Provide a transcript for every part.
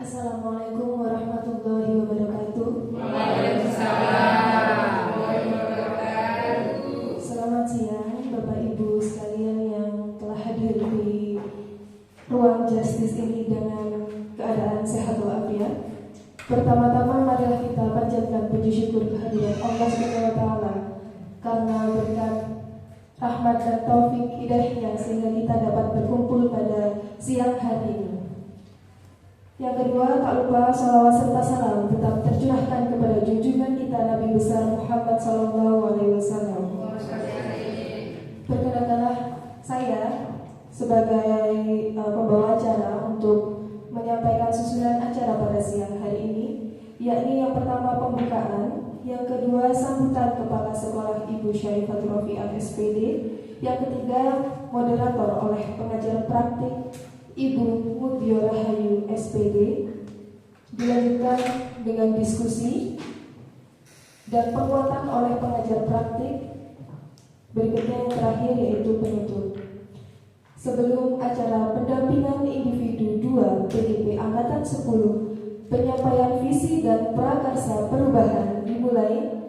Assalamualaikum warahmatullahi wabarakatuh. Waalaikumsalam warahmatullahi wabarakatuh. Selamat siang Bapak Ibu sekalian yang telah hadir di ruang justice ini dengan keadaan sehat walafiat. Pertama-tama marilah kita panjatkan puji syukur kehadiran Allah SWT karena berkat rahmat dan taufik hidayahnya sehingga kita dapat berkumpul pada siang hari ini. Yang kedua, tak lupa salawat serta salam tetap tercurahkan kepada junjungan kita Nabi besar Muhammad SAW. Perkenankanlah saya sebagai pembawa acara untuk menyampaikan susunan acara pada siang hari ini, yakni yang pertama pembukaan, yang kedua sambutan Kepala Sekolah Ibu Syarifatul Rafi'ah SPD, yang ketiga moderator oleh pengajar praktik Ibu Mudyo Rahayu SPD, dilanjutkan dengan diskusi dan penguatan oleh pengajar praktik. Berikutnya yang terakhir yaitu penutup. Sebelum acara pendampingan individu 2 PDP Angkatan 10 penyampaian visi dan prakarsa perubahan dimulai,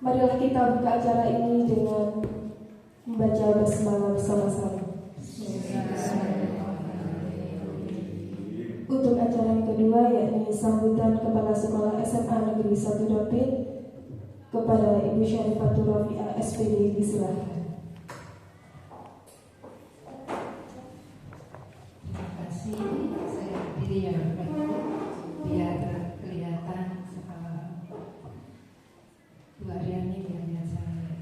marilah kita buka acara ini dengan membaca basmalah bersama-sama. Untuk acara yang kedua yakni sambutan Kepala Sekolah SMA Negeri 1 Dapit kepada Ibu Syarifatul Rafi'ah SPD, disilahkan. Terima kasih. Saya berdiri ya biar kelihatan Bu Aryani biar lihat saya.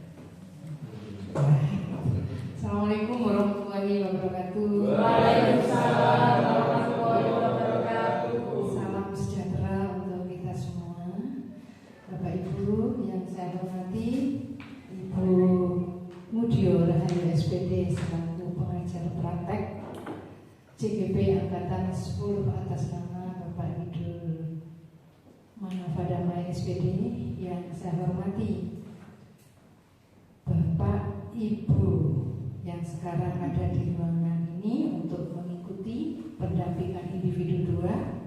Assalamualaikum warahmatullahi wabarakatuh. Waalaikumsalam. Salam sejahtera untuk kita semua. Bapak Ibu yang saya hormati, Ibu Mudyo Rahayu SPD selaku pengajar praktek CGP Angkatan 10 atas nama Bapak Idul Manafadamai SPD yang saya hormati, Bapak Ibu yang sekarang ada di ruangan ini untuk mengikuti pendampingan individu 2.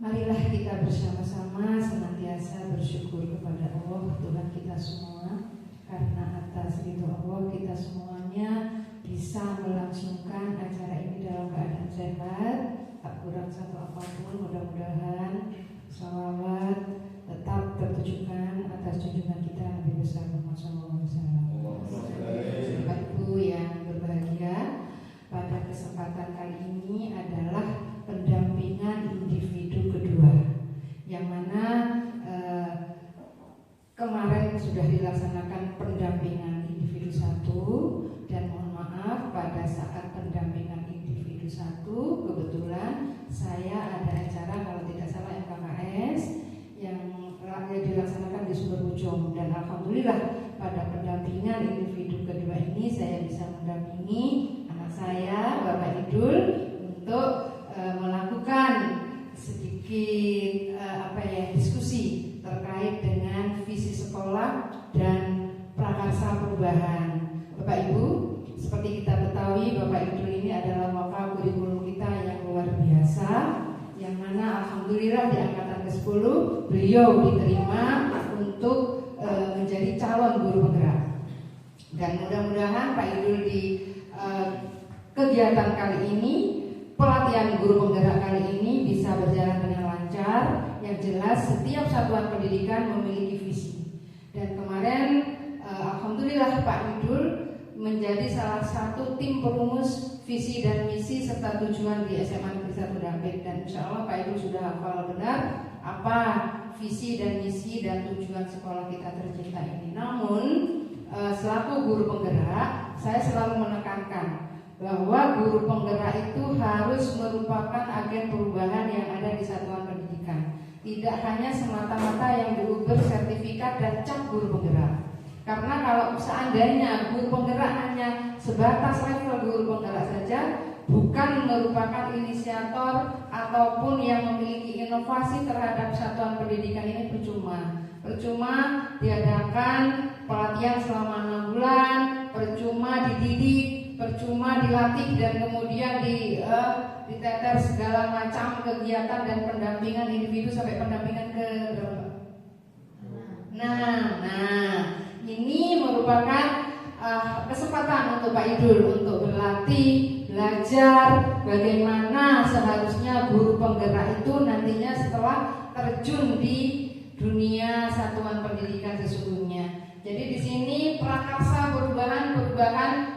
Marilah kita bersama-sama senantiasa bersyukur kepada Allah Tuhan kita semua, karena atas ridho Allah kita semuanya bisa melangsungkan acara ini dalam keadaan sehat, tak kurang satu apapun. Mudah-mudahan salawat tetap tertujukan atas junjungan kita Nabi besar Muhammad SAW. Bapak Ibu yang berbahagia, pada kesempatan kali ini adalah pendampingan individu kedua, yang mana kemarin sudah dilaksanakan pendampingan individu 1, dan mohon maaf pada saat pendampingan individu 1 kebetulan saya ada acara kalau tidak salah MKKS yang dilaksanakan di Sumber Ujung, dan alhamdulillah pada pendampingan individu kedua ini saya bisa mendampingi anak saya Bapak Idul untuk melakukan sedikit diskusi terkait dengan visi sekolah dan prakarsa perubahan. Bapak Ibu, seperti kita ketahui, Bapak Idul ini adalah wakil kurikulum kita yang luar biasa, yang mana alhamdulillah di angkatan ke-10 beliau diterima untuk menjadi calon guru penggerak. Dan mudah-mudahan Pak Idul di kegiatan kali ini, pelatihan guru penggerak kali ini bisa berjalan dengan lancar. Yang jelas setiap satuan pendidikan memiliki visi. Dan kemarin alhamdulillah Pak Idul menjadi salah satu tim perumus visi dan misi serta tujuan di SMA Negeri 1 Dapit. Dan insya Allah Pak Idul sudah hafal benar apa visi dan misi dan tujuan sekolah kita tercinta ini. Namun selaku guru penggerak, saya selalu menekankan bahwa guru penggerak itu harus merupakan agen perubahan yang ada di satuan pendidikan. Tidak hanya semata-mata yang diuber sertifikat dan cap guru penggerak. Karena kalau seandainya guru penggerak hanya sebatas level guru penggerak saja, bukan merupakan inisiator ataupun yang memiliki inovasi terhadap satuan pendidikan ini, percuma diadakan pelatihan selama 6 bulan, percuma dididik, percuma dilatih dan kemudian diteter segala macam kegiatan dan pendampingan individu sampai pendampingan ke berapa? Nah, ini merupakan kesempatan untuk Pak Idul untuk berlatih, belajar bagaimana seharusnya guru penggerak itu nantinya setelah terjun di dunia satuan pendidikan sesungguhnya. Jadi di sini prakarsa perubahan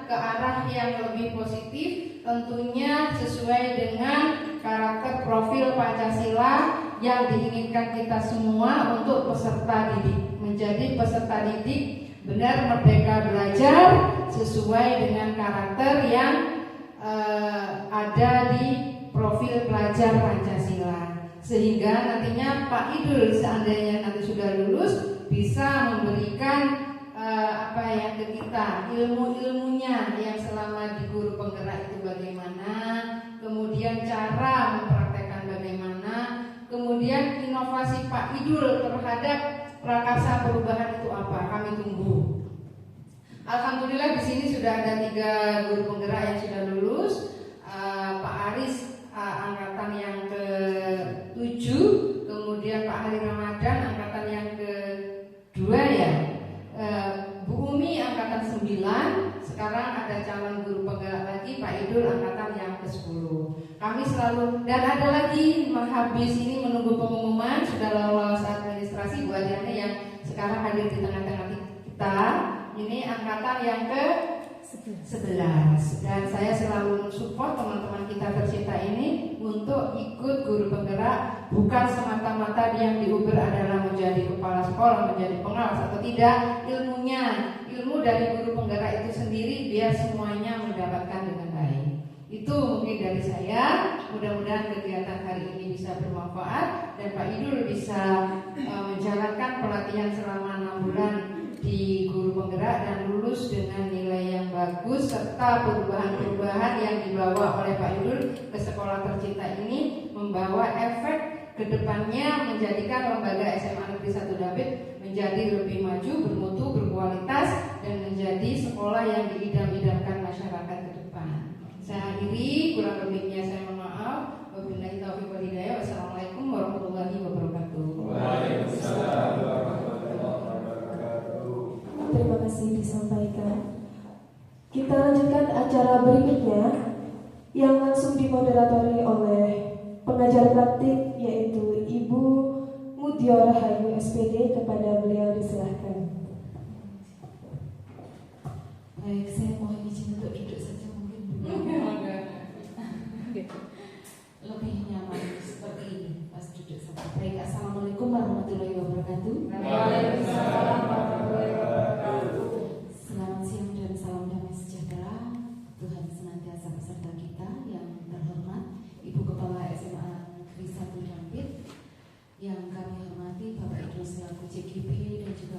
ke arah yang lebih positif, tentunya sesuai dengan karakter profil Pancasila yang diinginkan kita semua untuk peserta didik. Menjadi peserta didik benar merdeka belajar sesuai dengan karakter yang ada di profil pelajar Pancasila, sehingga nantinya Pak Idul seandainya nanti sudah lulus bisa memberikan ke kita ilmu-ilmunya yang selama di guru penggerak itu bagaimana, kemudian cara mempraktekkan bagaimana, kemudian inovasi Pak Idul terhadap prakarsa perubahan itu apa, kami tunggu. Alhamdulillah di sini sudah ada 3 guru penggerak yang sudah lulus. Pak Aris angkatan yang ke-7, kemudian Pak Hari Ramadan angkatan yang ke-2 ya. Bu Umi angkatan 9, sekarang ada calon guru penggerak lagi Pak Idul angkatan yang ke-10. Kami selalu, dan ada lagi habis ini menunggu pengumuman, sudah lolos administrasi Bu Adiana yang sekarang hadir di tengah-tengah kita. Ini angkatan yang ke-11, dan saya selalu support teman-teman kita tercinta ini untuk ikut guru penggerak, bukan semata-mata yang diuber adalah menjadi kepala sekolah, menjadi pengawas atau tidak. Ilmu dari guru penggerak itu sendiri biar semuanya mendapatkan dengan baik. Itu mungkin dari saya. Mudah-mudahan kegiatan hari ini bisa bermanfaat dan Pak Idul bisa menjalankan pelatihan selama 6 bulan di guru penggerak dan lulus dengan nilai yang bagus, serta perubahan-perubahan yang dibawa oleh Pak Idul ke sekolah tercinta ini membawa efek kedepannya menjadikan lembaga SMA Negeri 1 David menjadi lebih maju, bermutu, berkualitas, dan menjadi sekolah yang diidam-idamkan masyarakat ke depan. Saya akhiri, kurang lebihnya saya mohon maaf. Wabillahi taufiq wal hidayah. Wassalamualaikum warahmatullahi wabarakatuh. Waalaikumsalam warahmatullahi wabarakatuh. Terima kasih disampaikan. Kita lanjutkan acara berikutnya yang langsung dimoderatori oleh pengajar praktik yaitu Ibu Mudyo Rahayu SPD. Kepada beliau disilahkan. Baik, saya mohon izin untuk duduk saja mungkin lebih nyaman seperti ini pas duduk saja. Baik, assalamualaikum warahmatullahi wabarakatuh. Waalaikumsalam warahmatullahi wabarakatuh. Selamat siang dan salam damai sejahtera. Tuhan senantiasa beserta kita. Yang terhormat Ibu Kepala SMA Negeri 1 Dampit, yang kami hormati Bapak Idul selaku CGP dan juga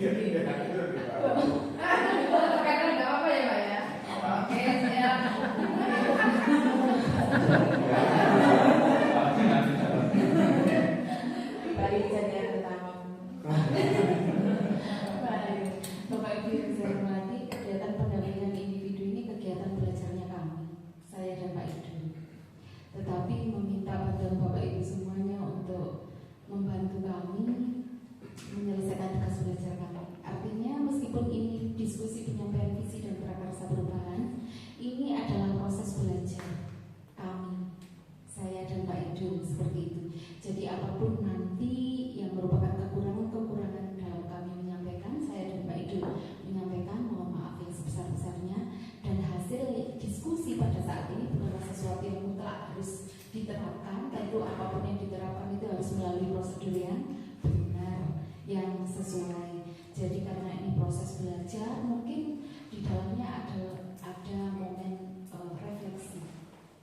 Kadang nggak apa-apa ya Pak ya. Oke, siap. Baik saja pertama. Baik, Bapak Ibu yang saya hormati, kegiatan pendampingan individu ini kegiatan belajarnya kami, saya dan Pak Idu. Tetapi meminta pada Bapak Ibu semuanya untuk membantu kami menyelesaikan tugas belajar kami. Artinya meskipun ini diskusi penyampaian visi dan prakarsa perubahan, ini adalah proses belajar kami, saya dan Pak Idu, seperti itu. Jadi apapun nanti yang merupakan kekurangan-kekurangan dalam kami menyampaikan, saya dan Pak Idu menyampaikan, mohon maaf yang sebesar-besarnya. Dan hasil diskusi pada saat ini bukanlah sesuatu yang mutlak harus diterapkan. Tentu apapun yang diterapkan itu harus melalui prosedur yang benar, yang sesuai. Jadi karena ini proses belajar, mungkin di dalamnya ada momen refleksi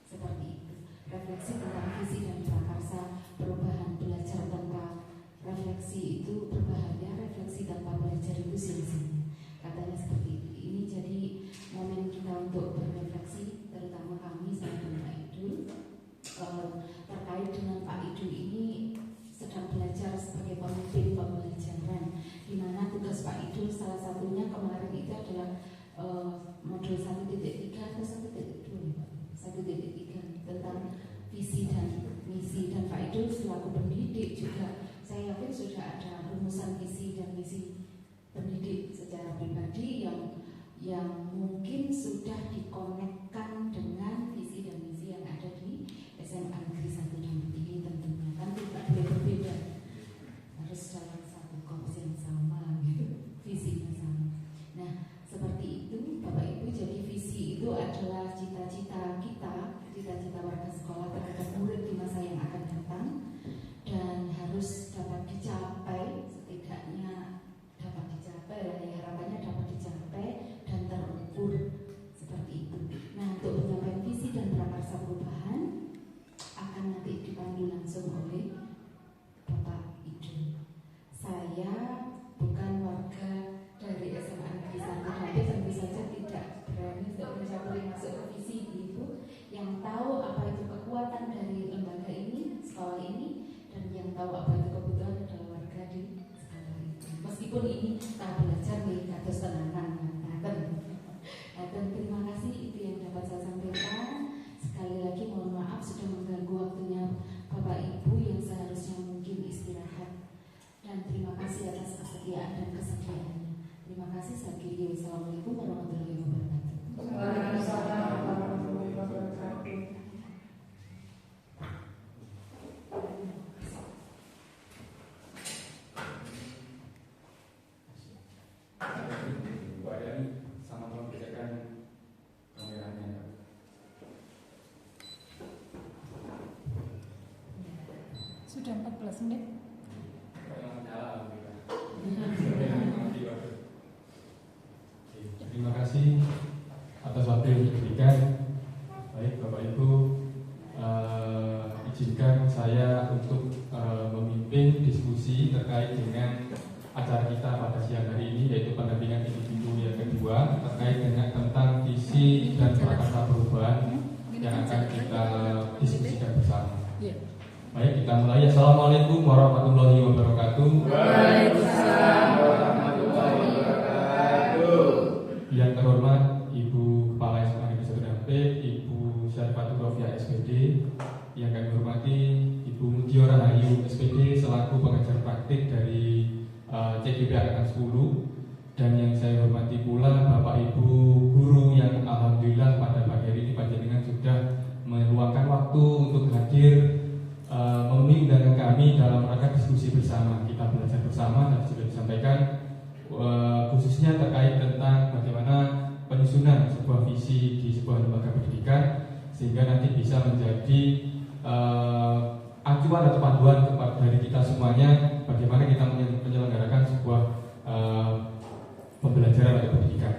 seperti itu. Refleksi tentang visi dan prakarsa perubahan. Belajar tanpa refleksi itu berbahaya, refleksi tanpa belajar itu sia-sia. Katanya seperti itu. Ini jadi momen kita untuk berefleksi, terutama kami, saya dan Pak Idu, terkait dengan Pak Idu ini sedang belajar sebagai pemimpin pembelajaran, di mana tugas Pak Idu salah satunya kemarin itu adalah modul 1.3 atau 1.2 1.3 tentang visi dan misi. Dan Pak Idu selaku pendidik juga saya yakin sudah ada rumusan visi dan misi pendidik secara pribadi yang mungkin sudah dikonekkan dengan visi dan misi yang ada di SMA Negeri 1 dan 3 tentunya. Kan tidak boleh berbeda, harus dalam satu korps yang sama gitu, visinya sama. Nah seperti itu Bapak Ibu. Jadi visi itu adalah cita-cita kita, cita-cita warga sekolah terhadap murid di masa yang akan datang, dan harus dapat dicapai, setidaknya dapat dicapai lah ya, harapannya dapat dicapai dan terukur seperti itu. Nah untuk penyampaian visi dan prakarsa perubahan akan nanti dipandu langsung oleh Bapak Idu. Saya bukan warga dari SMA Negeri 1, tapi tentu saja tidak berani untuk mencampuri masuk ke visi itu. Yang tahu apa itu kekuatan dari lembaga ini, sekolah ini, dan yang tahu apa itu kebutuhan adalah warga di sekolah itu. Meskipun ini tak belajar nih kados tenanan. Dan terima kasih, itu yang dapat saya sampaikan. Sekali lagi mohon maaf sudah mengganggu waktunya Bapak Ibu yang seharusnya mungkin istirahat. Dan terima kasih atas kesediaan dan kesediaannya. Terima kasih. Assalamualaikum warahmatullahi wabarakatuh. Waalaikumsalam warahmatullahi wabarakatuh. Sudah 14 menit. Terima kasih atas waktu yang diberikan. Baik Bapak Ibu, izinkan saya untuk memimpin diskusi terkait dengan acara kita pada siang hari ini, yaitu pendampingan individu yang kedua terkait dengan tentang visi dan prakarsa perubahan yang akan kita diskusikan bersama. Baik, kita mulai. Assalamualaikum warahmatullahi wabarakatuh. Waalaikumsalam warahmatullahi wabarakatuh. Yang terhormat Ibu Kepala SMA Negeri 1 dan P, Ibu Syarifatul Rofiah SPD. Yang kami hormati Ibu Mutio Rahayu SPD selaku pengajar praktik dari CGP Angkatan 10. Dan yang saya hormati pula Bapak Ibu guru yang alhamdulillah pada pagi hari ini panjenengan sudah meluangkan waktu untuk hadir memenuhi undangan kami dalam rangka diskusi bersama, kita belajar bersama. Dan sudah disampaikan khususnya terkait tentang bagaimana penyusunan sebuah visi di sebuah lembaga pendidikan, sehingga nanti bisa menjadi acuan atau panduan dari kita semuanya bagaimana kita menyelenggarakan sebuah pembelajaran atau pendidikan.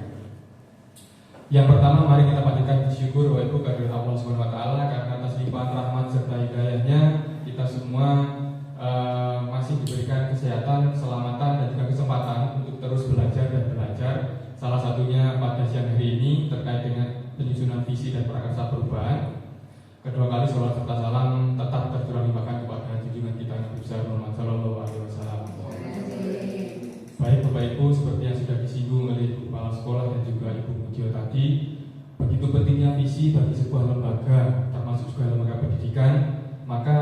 Yang pertama, mari kita panjatkan bersyukur Bapak Ibu kehadirat Allah Subhanahu wa taala, karena atas limpahan rahmat serta hidayahnya kita semua masih diberikan kesehatan, keselamatan, dan juga kesempatan untuk terus salah satunya pada siang hari ini terkait dengan penyusunan visi dan prakarsa perubahan. Kedua kali salawat serta salam tetap tercurahkan kepada junjungan kita Nabi besar Muhammad Sallallahu Alaihi Wasallam. Baik Bapak Ibu, seperti yang sudah disinggung oleh Ibu Kepala Sekolah dan juga Ibu Mujio tadi, begitu pentingnya visi bagi sebuah lembaga, termasuk juga lembaga pendidikan, maka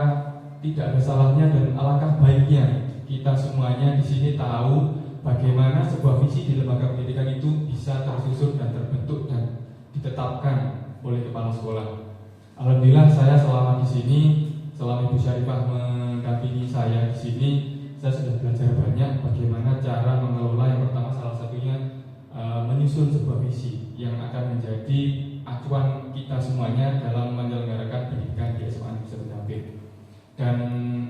tidak ada salahnya dan alangkah baiknya kita semuanya di sini tahu bagaimana sebuah visi di lembaga pendidikan itu bisa tersusun dan terbentuk dan ditetapkan oleh kepala sekolah. Alhamdulillah saya selama di sini, selama Ibu Syarifah mendampingi saya di sini, saya sudah belajar banyak bagaimana cara mengelola. Yang pertama salah satunya menyusun sebuah visi yang akan menjadi acuan kita semuanya dalam menyelenggarakan pendidikan di SMA Negeri 1 Dampit. Dan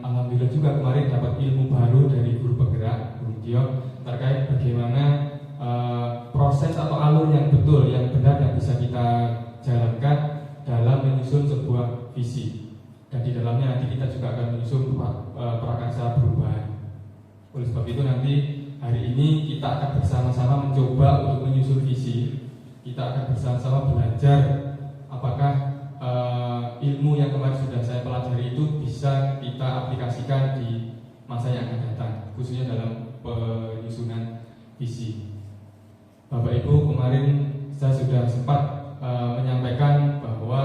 alhamdulillah juga kemarin dapat ilmu baru dari guru penggerak, Guru Tio, terkait bagaimana proses atau alur yang betul, yang benar yang bisa kita jalankan dalam menyusun sebuah visi. Dan di dalamnya nanti kita juga akan menyusun prakarsa perubahan. Oleh sebab itu nanti hari ini kita akan bersama-sama mencoba untuk menyusun visi. Kita akan bersama-sama belajar apakah ilmu yang kemarin sudah saya pelajari itu bisa kita aplikasikan di masa yang akan datang, khususnya dalam penyusunan visi. Bapak Ibu, kemarin saya sudah sempat menyampaikan bahwa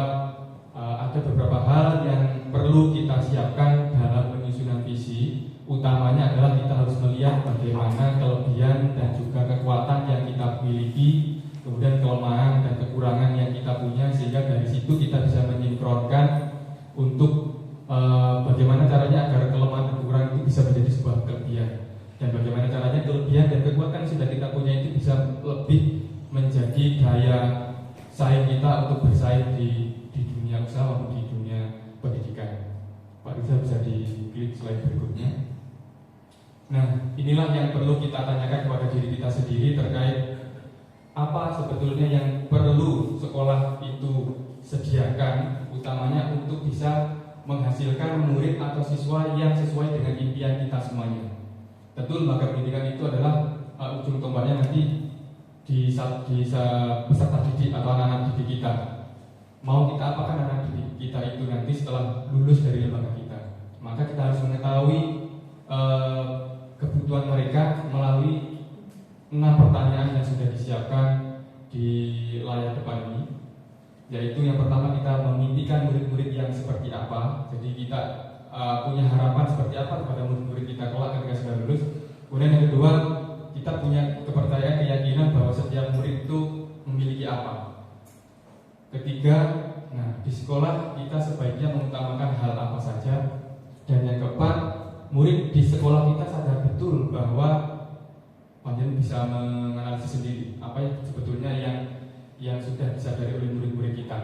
ada beberapa hal yang perlu kita siapkan dalam penyusunan visi. Utamanya adalah kita harus melihat bagaimana kelebihan dan juga kekuatan yang kita miliki, kemudian kelemahan dan kekurangan yang kita punya, sehingga dari situ kita bisa menyinkronkan untuk bagaimana caranya agar kelemahan dan kekurangan itu bisa menjadi sebuah kelebihan, dan bagaimana caranya kelebihan dan kekuatan yang sudah kita punya itu bisa lebih menjadi daya saing kita untuk bersaing di dunia usaha maupun di dunia pendidikan. Pak Riza bisa diklik slide berikutnya. Nah, inilah yang perlu kita tanyakan kepada diri kita sendiri terkait apa sebetulnya yang perlu sekolah itu sediakan, utamanya untuk bisa menghasilkan murid atau siswa yang sesuai dengan impian kita semuanya. Tentu lembaga pendidikan itu adalah ujung tombaknya nanti di peserta didik atau anak-anak didik kita. Mau kita apakan anak didik kita itu nanti setelah lulus dari lembaga kita. Maka kita harus mengetahui kebutuhan mereka melalui 6 pertanyaan yang sudah disiapkan di layar depan ini. Yaitu yang pertama, kita memimpikan murid-murid yang seperti apa. Jadi kita punya harapan seperti apa kepada murid-murid kita kelak ketika sudah lulus. Kemudian yang kedua, kita punya kepercayaan, keyakinan bahwa setiap murid itu memiliki apa. Ketiga, nah di sekolah kita sebaiknya mengutamakan hal apa saja. Dan yang keempat, murid di sekolah kita sadar betul bahwa panjenengan bisa menganalisis sendiri apa yang sebetulnya yang sudah disadari oleh murid-murid kita.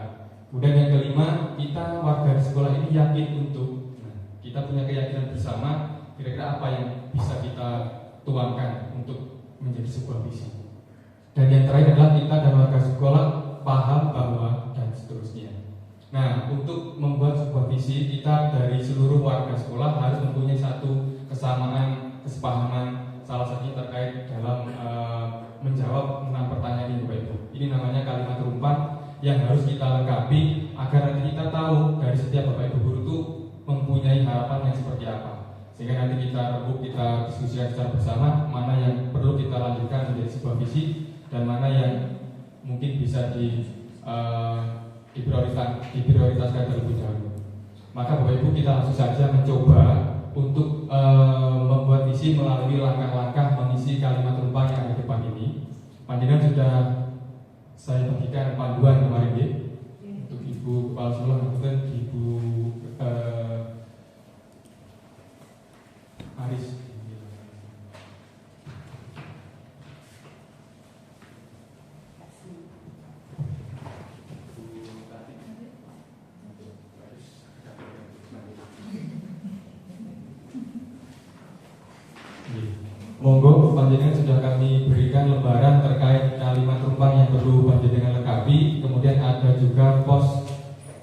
Kemudian yang kelima, kita warga di sekolah ini yakin untuk kita punya keyakinan bersama kira-kira apa yang bisa kita tuangkan untuk menjadi sebuah visi. Dan yang terakhir adalah kita dan warga sekolah paham bahwa dan seterusnya. Nah, untuk membuat sebuah visi, kita dari seluruh warga sekolah harus mempunyai satu kesamaan, kesepahaman, salah satunya terkait dalam menjawab 6 pertanyaan ini, Bapak Ibu. Ini namanya kalimat rumpan yang harus kita lengkapi agar nanti kita tahu dari setiap Bapak Ibu guru itu mempunyai harapan yang seperti apa. Sehingga nanti kita diskusikan secara bersama mana yang perlu kita lanjutkan menjadi sebuah visi dan mana yang mungkin bisa diprioritaskan terlebih dahulu. Maka Bapak Ibu, kita langsung saja mencoba untuk membuat visi melalui langkah-langkah mengisi kalimat rumpan yang ada di depan ini. Panjenengan sudah saya bagikan panduan kemarin ya, untuk Ibu Kepala Sekolah dan Ibu Aris. Monggo, panjenengan sudah kami berikan lembaran terkait kalimat rumpan yang perlu panjenengan lengkapi. Kemudian ada juga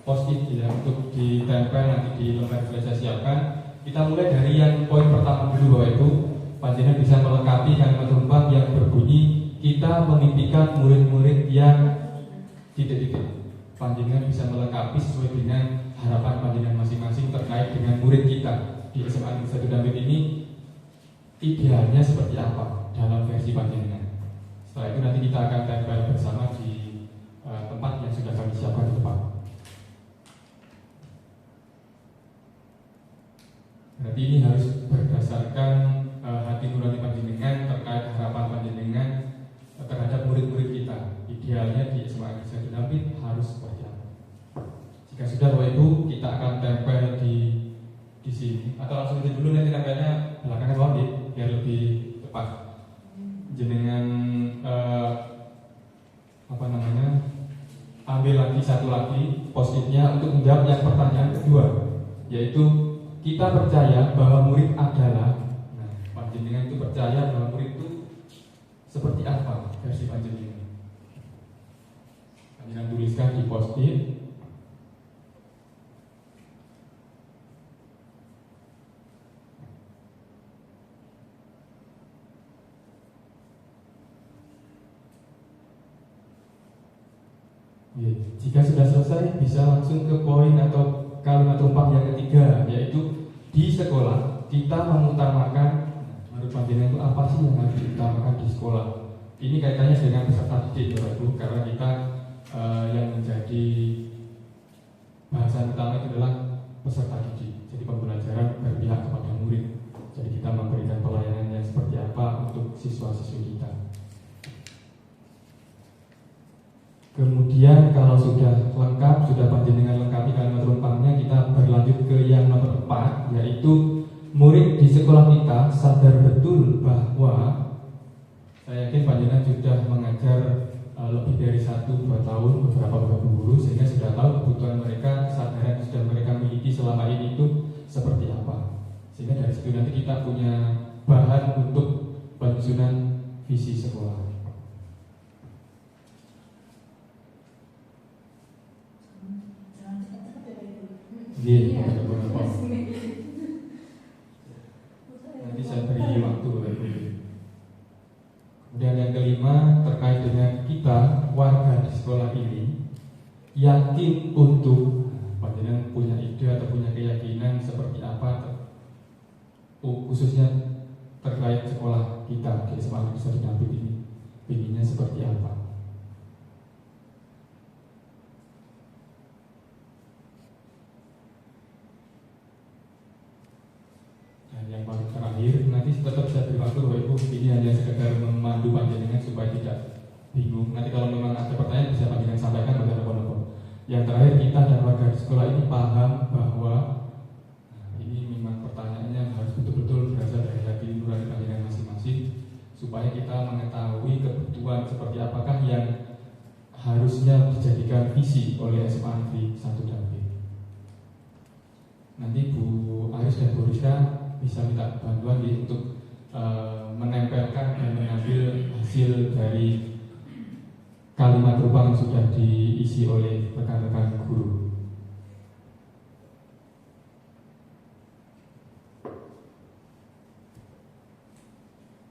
post-it ya, untuk ditempel nanti di lembar yang saya siapkan. Kita mulai dari yang poin pertama dulu, Bapak Ibu. Panjenengan bisa melengkapi kalimat rumpan yang berbunyi, kita kita memimpikan murid-murid yang titik-titik. Panjenengan bisa melengkapi sesuai dengan harapan panjenengan masing-masing terkait dengan murid kita di SMA Negeri 1 Dampit ini. Idealnya seperti apa dalam versi panjenengan? Setelah itu nanti kita akan tempel bersama di tempat yang sudah kami siapkan di depan. Berarti ini harus berdasarkan hati nurani panjenengan terkait harapan panjenengan terhadap murid-murid kita. Idealnya di SMA Negeri 1 Dampit harus seperti apa? Jika sudah, Bapak Ibu, kita akan tempel di sini atau langsung di dulu, nanti tempelnya belakangnya bawah biar lebih tepat. Jenengan ambil lagi satu lagi post-itnya untuk menjawab yang pertanyaan kedua, yaitu kita percaya bahwa murid adalah. Nah, panjenengan itu percaya bahwa murid itu seperti apa versi panjenengan? Panjenengan tuliskan di post-it. Jika sudah selesai, bisa langsung ke poin atau kalimat tumpang yang ketiga, yaitu di sekolah kita mengutamakan. Menurut panjenengan itu apa sih yang harus diutamakan di sekolah? Ini kaitannya dengan peserta didik, Bapak Ibu, karena kita yang menjadi bahasan utama itu adalah peserta didik. Jadi pembelajaran berpihak kepada murid. Jadi kita memberikan pelayanan yang seperti apa untuk siswa-siswi kita. Kemudian kalau sudah lengkap, sudah panjenengan lengkapi kalimat tumpangnya, kita berlanjut ke yang nomor 4, yaitu murid di sekolah kita sadar betul bahwa, saya yakin panjenengan sudah mengajar lebih dari 1-2 tahun beberapa guru, sehingga sudah tahu kebutuhan mereka, kesadaran yang sudah mereka miliki selama ini itu seperti apa. Sehingga dari situ nanti kita punya bahan untuk penyusunan visi sekolah. Iya, nanti saya beri waktu. Kemudian yang kelima, terkait dengan kita warga di sekolah ini yakin untuk, panjenengan punya ide atau punya keyakinan seperti apa, khususnya terkait sekolah kita di SMA Negeri 1 Dampit ini, pinginnya seperti apa? Yang paling terakhir, nanti tetap saya beri waktu, Bapak Ibu. Ini hanya sekedar memandu panjenengan supaya tidak bingung. Nanti kalau memang ada pertanyaan bisa panjenengan sampaikan pada telepon. Yang terakhir, kita dan warga di sekolah ini paham bahwa ini memang pertanyaannya harus betul-betul berasal dari hati nurani panjenengan masing-masing, supaya kita mengetahui kebutuhan seperti apakah yang harusnya dijadikan visi oleh SMA Negeri 1 Dampit. Nanti Bu Aris dan Bu Rizka bisa minta bantuan untuk menempelkan dan mengambil hasil dari kalimat tumpang yang sudah diisi oleh rekan-rekan guru.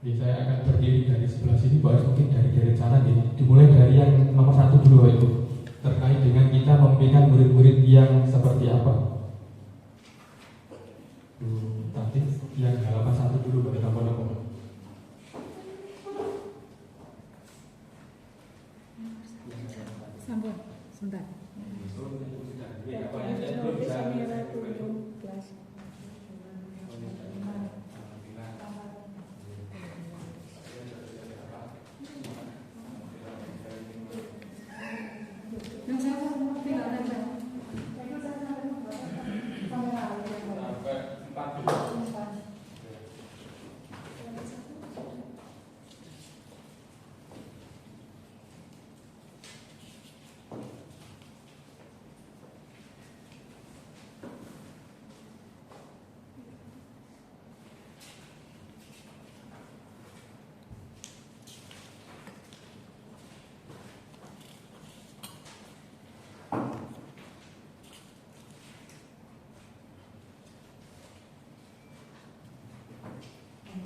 Jadi saya akan berdiri dari sebelah sini, Pak, mungkin dari rencana ini. Dimulai dari yang nomor 1 dulu, itu terkait dengan kita memberikan murid-murid yang seperti apa. Nanti yang halaman 1 dulu pada nomor. Sambung, sebentar.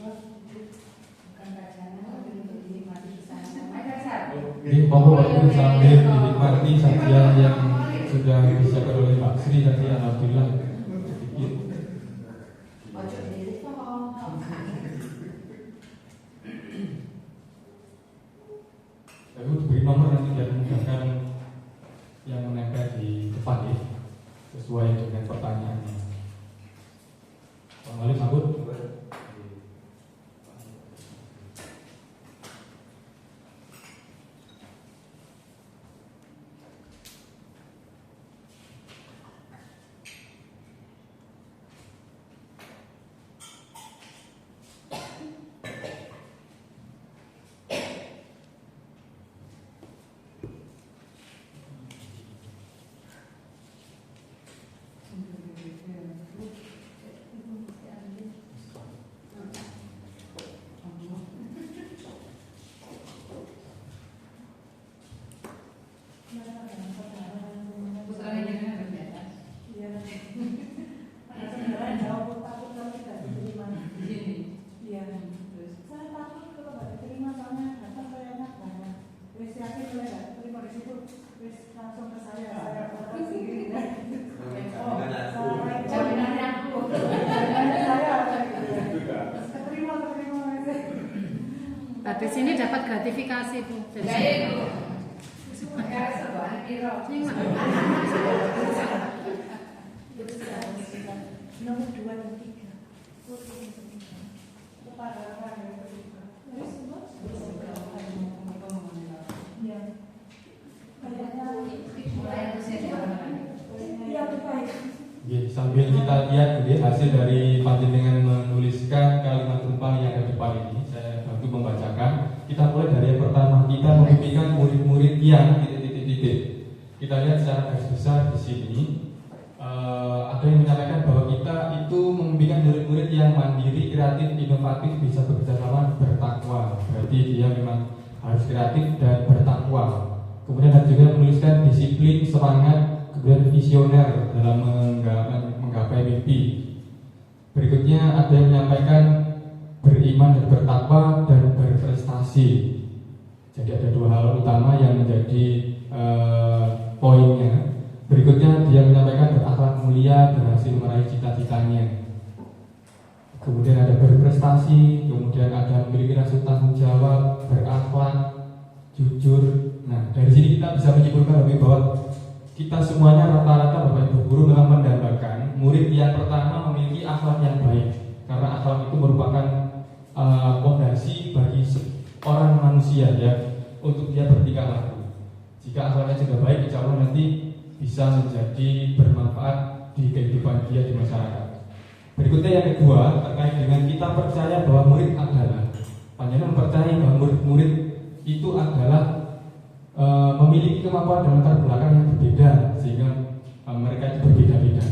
Bukan kajian, tapi untuk dinikmati bersama-sama Ini monggo waktu sambil dinikmati sajian yang sudah disiapkan oleh Pak Sri tadi, alhamdulillah. Saya beri nomor nanti biar memudahkan yang menempel di depan ya, sesuai dengan pertanyaannya. Pak Malik sambut. Di sini dapat gratifikasi Bu. Nomor 2 dan 3. Sambil kita lihat hasil dari panjenengan menuliskan kalimat tumpang yang ada di depan ini, saya bantu membacakan. Kita mulai dari yang pertama, kita memimpikan murid-murid yang titik-titik. Kita lihat secara garis besar di sini. Ada yang menyampaikan bahwa kita itu memimpikan murid-murid yang mandiri, kreatif, inovatif, bisa bekerja sama, bertakwa. Berarti dia memang harus kreatif dan bertakwa. Kemudian ada juga menuliskan disiplin, semangat, kemudian visioner dalam menggapai mimpi. Berikutnya ada yang menyampaikan beriman dan bertakwa dan berprestasi. Jadi ada dua hal utama yang menjadi poinnya. Berikutnya dia menyampaikan berakhlak mulia, berhasil meraih cita-citanya. Kemudian ada berprestasi, kemudian ada memiliki rasa tanggung jawab, berakhlak, jujur. Nah, dari sini kita bisa menyimpulkan bahwa kita semuanya rata-rata Bapak Ibu guru memang mendambakan murid yang pertama memiliki akhlak yang baik, karena akhlak itu merupakan fondasi bagi seorang manusia ya untuk dia bertingkah laku. Jika akhlaknya sudah baik, insya Allah nanti bisa menjadi bermanfaat di kehidupan dia di masyarakat. Berikutnya yang kedua terkait dengan kita percaya bahwa murid adalah panjenengan percaya bahwa murid-murid itu adalah memiliki kemampuan dan latar belakang yang berbeda sehingga mereka itu berbeda-beda.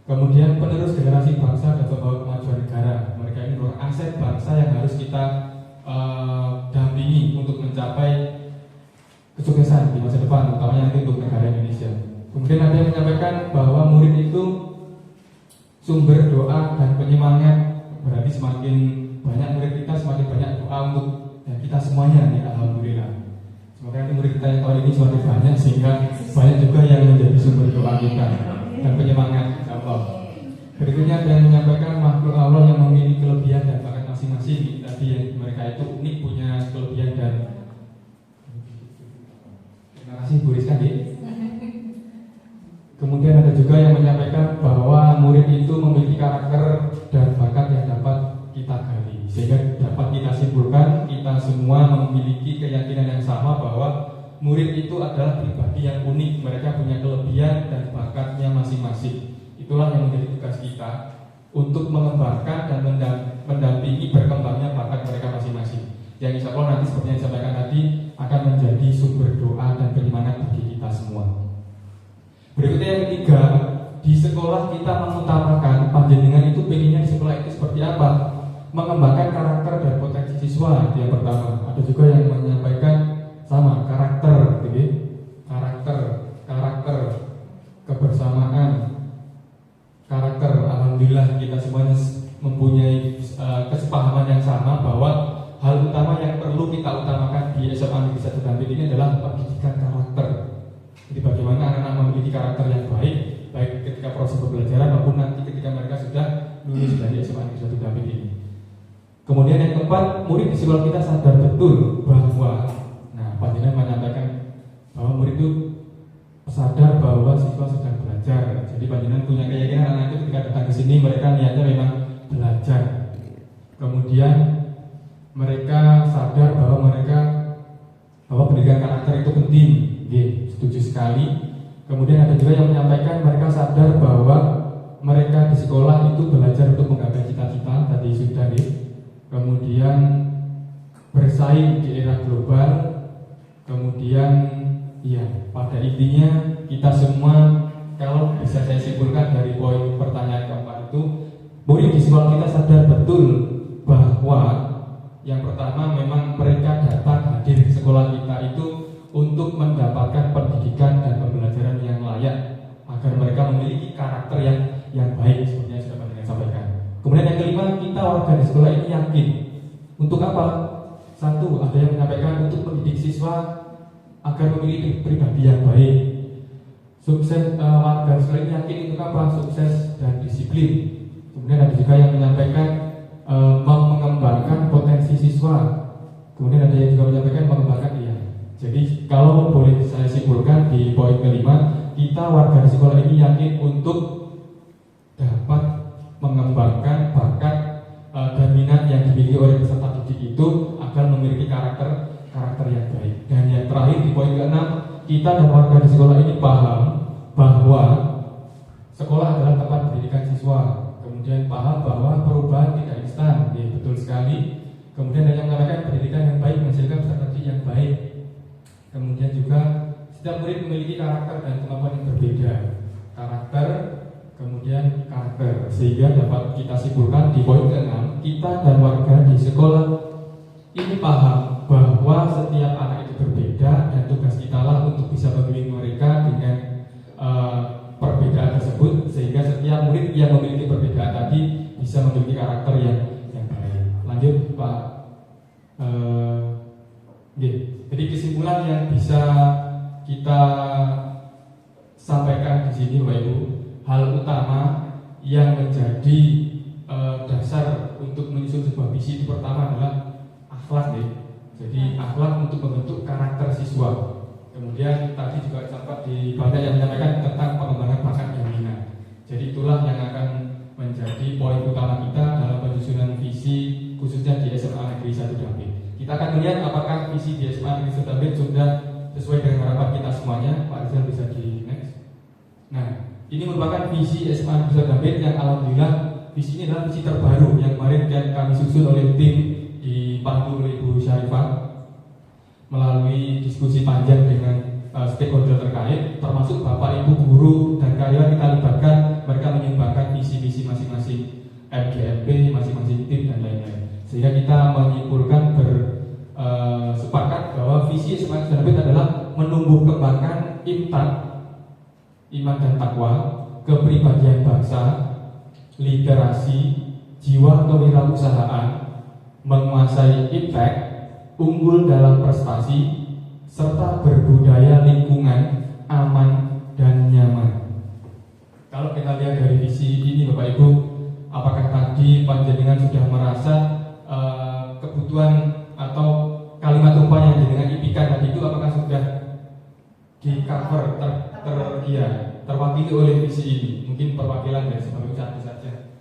Kemudian penerus generasi bangsa dan membawa kemajuan negara. Mereka ini merupakan aset bangsa yang harus kita dampingi untuk mencapai kesuksesan di masa depan, utamanya nanti untuk negara Indonesia. Kemudian ada yang menyampaikan bahwa murid itu sumber doa dan penyemangat. Berarti semakin banyak murid kita, semakin banyak doa untuk dan kita semuanya nih, alhamdulillah. Semoga nanti murid kita yang tahun ini semakin banyak sehingga banyak juga yang menjadi sumber doa kita dan penyemangat, insyaallah. Berikutnya ada yang menyampaikan makhluk Allah yang memiliki kelebihan dan bakat masing-masing. Tadi yang mereka itu unik, punya kelebihan dan terima kasih Bu Rizka. Kemudian ada juga yang menyampaikan bahwa murid itu memiliki karakter dan bakat yang dapat kita gali, sehingga dapat kita simpulkan kita semua memiliki keyakinan yang sama bahwa murid itu adalah pribadi yang unik. Mereka punya kelebihan dan bakatnya masing-masing. Itulah yang menjadi tugas kita untuk mengembangkan dan mendampingi berkembangnya bakat mereka masing-masing. Yang insya Allah nanti seperti yang disampaikan tadi akan menjadi sumber doa dan penyemangat bagi kita semua. Berikutnya yang ketiga, di sekolah kita mengutamakan panjenengan itu pengennya di sekolah itu seperti apa? Mengembangkan karakter dan potensi siswa. Itu yang pertama. Ada juga yang menyampaikan sama karakter, karakter, kebersamaan, karakter. Alhamdulillah kita semuanya mempunyai kesepahaman yang sama bahwa hal utama yang perlu kita utamakan di di SMA Negeri 1 Dampit ini adalah pendidikan karakter. Jadi bagaimana anak-anak memiliki karakter yang baik ketika proses pembelajaran maupun nanti ketika mereka sudah lulus dari SMA Negeri 1 Dampit ini. Kemudian yang keempat, murid di sekolah kita sadar betul bahwa, panjenengan menyampaikan bahwa murid itu sadar bahwa siswa sedang belajar. Jadi panjenengan punya keyakinan anak itu ketika datang ke sini mereka niatnya memang belajar. Kemudian mereka sadar bahwa pendidikan karakter itu penting. Setuju sekali. Kemudian ada juga yang menyampaikan mereka sadar bahwa mereka di sekolah itu belajar untuk menggapai cita-cita, tadi sudah kemudian bersaing di era global. Kemudian pada intinya kita semua, kalau bisa saya simpulkan dari poin pertanyaan keempat itu, murid di sekolah kita sadar betul bahwa yang pertama memang mereka datang hadir di sekolah kita itu untuk mendapatkan pendidikan dan pembelajaran yang layak agar mereka memiliki karakter yang baik seperti yang sudah Pak sampaikan. Kemudian yang kelima, kita warga di sekolah ini yakin untuk apa? Satu, ada yang menyampaikan untuk mendidik siswa agar memiliki pribadi yang baik. Sukses warga di sekolah ini yakin untuk apa? Sukses dan disiplin. Kemudian ada juga yang menyampaikan mengembangkan potensi siswa. Kemudian ada yang juga menyampaikan mengembangkan Jadi kalau boleh saya simpulkan di poin kelima, kita warga di sekolah ini yakin untuk dapat mengembangkan bakat dan minat yang dimiliki oleh peserta didik itu agar memiliki karakter yang baik. Dan yang terakhir di poin ke-6, kita dan warga di sekolah ini paham bahwa sekolah adalah tempat pendidikan siswa. Kemudian paham bahwa perubahan tidak instan, betul sekali. Kemudian ada yang mengatakan pendidikan yang baik menghasilkan peserta didik yang baik. Kemudian juga setiap murid memiliki karakter dan kemampuan yang berbeda. Karakter, sehingga dapat kita simpulkan di poin ke-6, kita dan warga di sekolah ini paham bahwa setiap anak itu berbeda dan tugas kita lah untuk bisa membimbing mereka dengan perbedaan tersebut, sehingga setiap murid yang memiliki perbedaan tadi bisa memiliki karakter yang baik. Lanjut Pak. Jadi kesimpulan yang bisa kita sampaikan di sini Bapak Ibu, hal utama yang menjadi dasar untuk menyusun sebuah visi itu pertama adalah akhlak Jadi akhlak untuk membentuk karakter siswa. Kemudian tadi juga sempat di banyak yang menyampaikan tentang pengembangan bakat dan minat. Jadi itulah yang akan menjadi poin utama kita dalam penyusunan visi khususnya di SMA Negeri 1 Dampit. Kita akan melihat apakah visi di SMA Negeri 1 Dampit sudah sesuai dengan harapan kita semuanya. Pak Rizal bisa di next. Nah, ini merupakan visi SMA Negeri 1 Dampit yang alhamdulillah visi ini adalah visi terbaru yang kemarin kami susun oleh tim dipandu oleh Ibu Syarifah melalui diskusi panjang dengan stakeholder terkait, termasuk Bapak Ibu guru dan karyawan kita libatkan, mereka menyumbangkan visi-visi masing-masing MGMP, masing-masing tim dan lain-lain. Sehingga kita menyimpulkan sepakat bahwa visi SMA Negeri 1 Dampit adalah menumbuh kembangkan iman dan takwa, kepribadian bangsa, literasi, jiwa kewirausahaan, menguasai impact, unggul dalam prestasi, serta berbudaya lingkungan, aman dan nyaman. Kalau kita lihat dari visi ini Bapak Ibu, apakah tadi panjenengan sudah merasa kebutuhan atau kalimat tumpah yang jenengan impikan tadi itu apakah sudah di cover terwakili oleh visi ini? Mungkin perwakilan dari sebagai satu saja.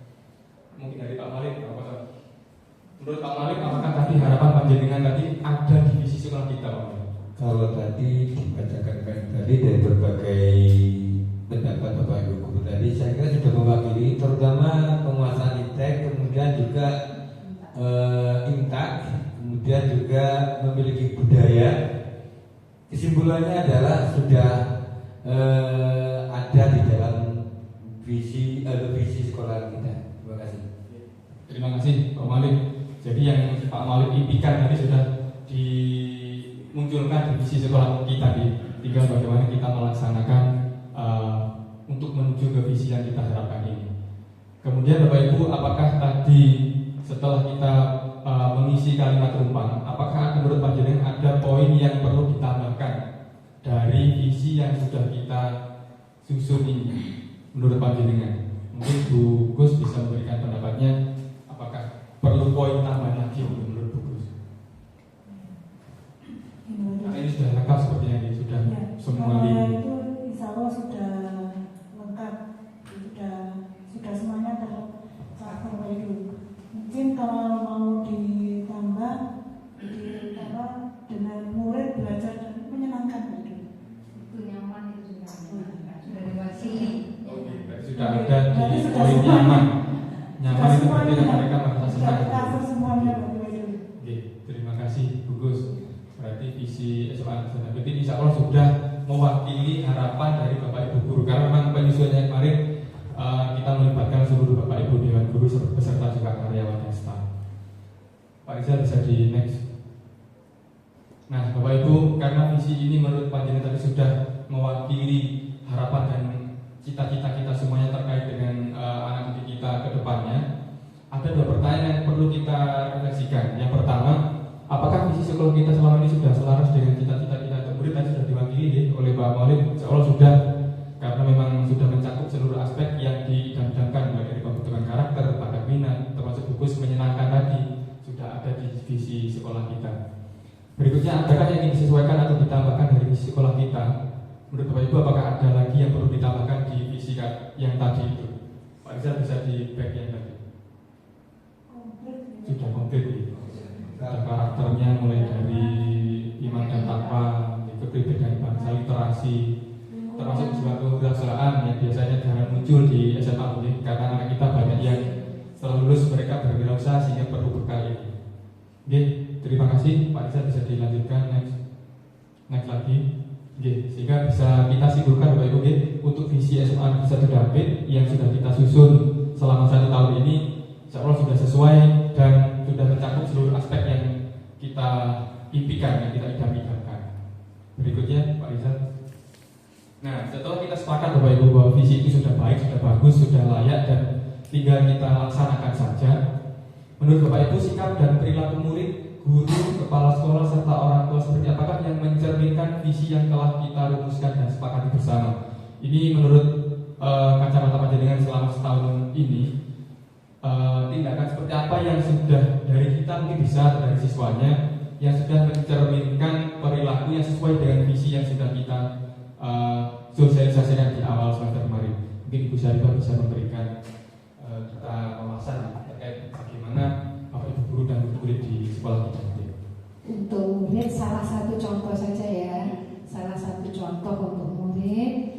Mungkin dari Pak Malik. Menurut Pak Malik, apakah tadi harapan panjenengan tadi ada di visi sekolah kita, Pak? Kalau tadi dibacakan tadi dari berbagai pendapat Bapak Ibu guru tadi, saya kira sudah mewakili terutama penguasaan ITEK, kemudian juga IMTAK, kemudian juga memiliki budaya. Kesimpulannya adalah sudah ada di dalam visi sekolah kita. Terima kasih. Terima kasih Pak Malik. Jadi yang Pak Malik impikan tadi sudah dimunculkan di visi sekolah kita. Tinggal bagaimana kita melaksanakan untuk menuju ke visi yang kita harapkan ini. Kemudian Bapak Ibu, apakah tadi setelah kita mengisi kalimat rumpang, apakah menurut panjenengan ada poin dari visi yang sudah kita susun ini menurut panjenengan? Mungkin Bu Gus bisa memberikan pendapatnya, apakah perlu poin tambahan lagi menurut Bu Gus? Karena ini sudah lengkap sepertinya, ini sudah Ya, semua kalau di itu insya Allah sudah lengkap, sudah semuanya tercover itu. Mungkin kalau mau ditambah dengan murid belajar dan menyenangkan itu. Itu nyaman, itu sudah diwakili. sudah ada di poin nyaman. Nyaman itu berarti mereka merasa senang. Cover semuanya Bapak Ibu. Oke, terima kasih Bu Gus. Berarti visi SMA Al-Zaitun ini insya Allah sudah mewakili harapan dari Bapak Ibu guru. Karena memang penyusunannya kemarin kita melibatkan seluruh Bapak Ibu Dewan Guru beserta juga karyawan dan staf. Pak Rizal bisa di next. Nah, Bapak Ibu, karena visi ini menurut panjenengan tadi sudah mewakili harapan dan cita-cita kita semuanya terkait dengan anak didik kita ke depannya, ada dua pertanyaan yang perlu kita refleksikan. Yang pertama, apakah visi sekolah kita selama ini sudah selaras dengan cita-cita kita untuk murid? Tadi sudah diwakili oleh Pak Maulid, insya Allah sudah, karena memang sudah mencakup seluruh aspek yang diidam-idamkan, mulai dari pembentukan karakter, bakat minat, termasuk fokus menyenangkan tadi, sudah ada di visi sekolah kita. Berikutnya, adakah yang ingin disesuaikan atau ditambahkan dari visi sekolah kita? Menurut Bapak Ibu, apakah ada lagi yang perlu ditambahkan di visi yang tadi itu? Pak Rizal bisa di back yang tadi. Sudah komplit. Ada karakternya mulai dari iman dan takwa, kepribadian bangsa, literasi, termasuk jiwa kewirausahaan yang biasanya jarang muncul di SMA ini, karena anak kita banyak yang setelah lulus mereka berwirausaha sehingga perlu bekal ini. Oke, terima kasih Pak Rizal, bisa dilanjutkan next lagi. Oke, sehingga bisa kita simpulkan Bapak Ibu, untuk visi SMA Al-Zaitun Dampit yang sudah kita susun selama 1 tahun ini, insya Allah sudah sesuai dan sudah mencakup seluruh aspek yang kita impikan, yang kita idam-idamkan. Berikutnya Pak Rizal. Nah, setelah kita sepakat Bapak Ibu bahwa visi itu sudah baik, sudah bagus, sudah layak dan tinggal kita laksanakan saja. Menurut Bapak Ibu, sikap dan perilaku murid, guru, kepala sekolah serta orang tua seperti apakah yang mencerminkan visi yang telah kita rumuskan dan sepakati bersama? Ini menurut kacamata panjenengan selama setahun ini, tindakan seperti apa yang sudah dari kita mungkin bisa dari siswanya yang sudah mencerminkan perilaku yang sesuai dengan visi yang sudah kita sosialisasikan di awal semester kemarin. Mungkin Ibu Syarifah bisa memberikan kita wawasan terkait bagaimana Bapak Ibu guru dan murid di sekolah kita. Untuk murid salah satu contoh saja ya, salah satu contoh untuk murid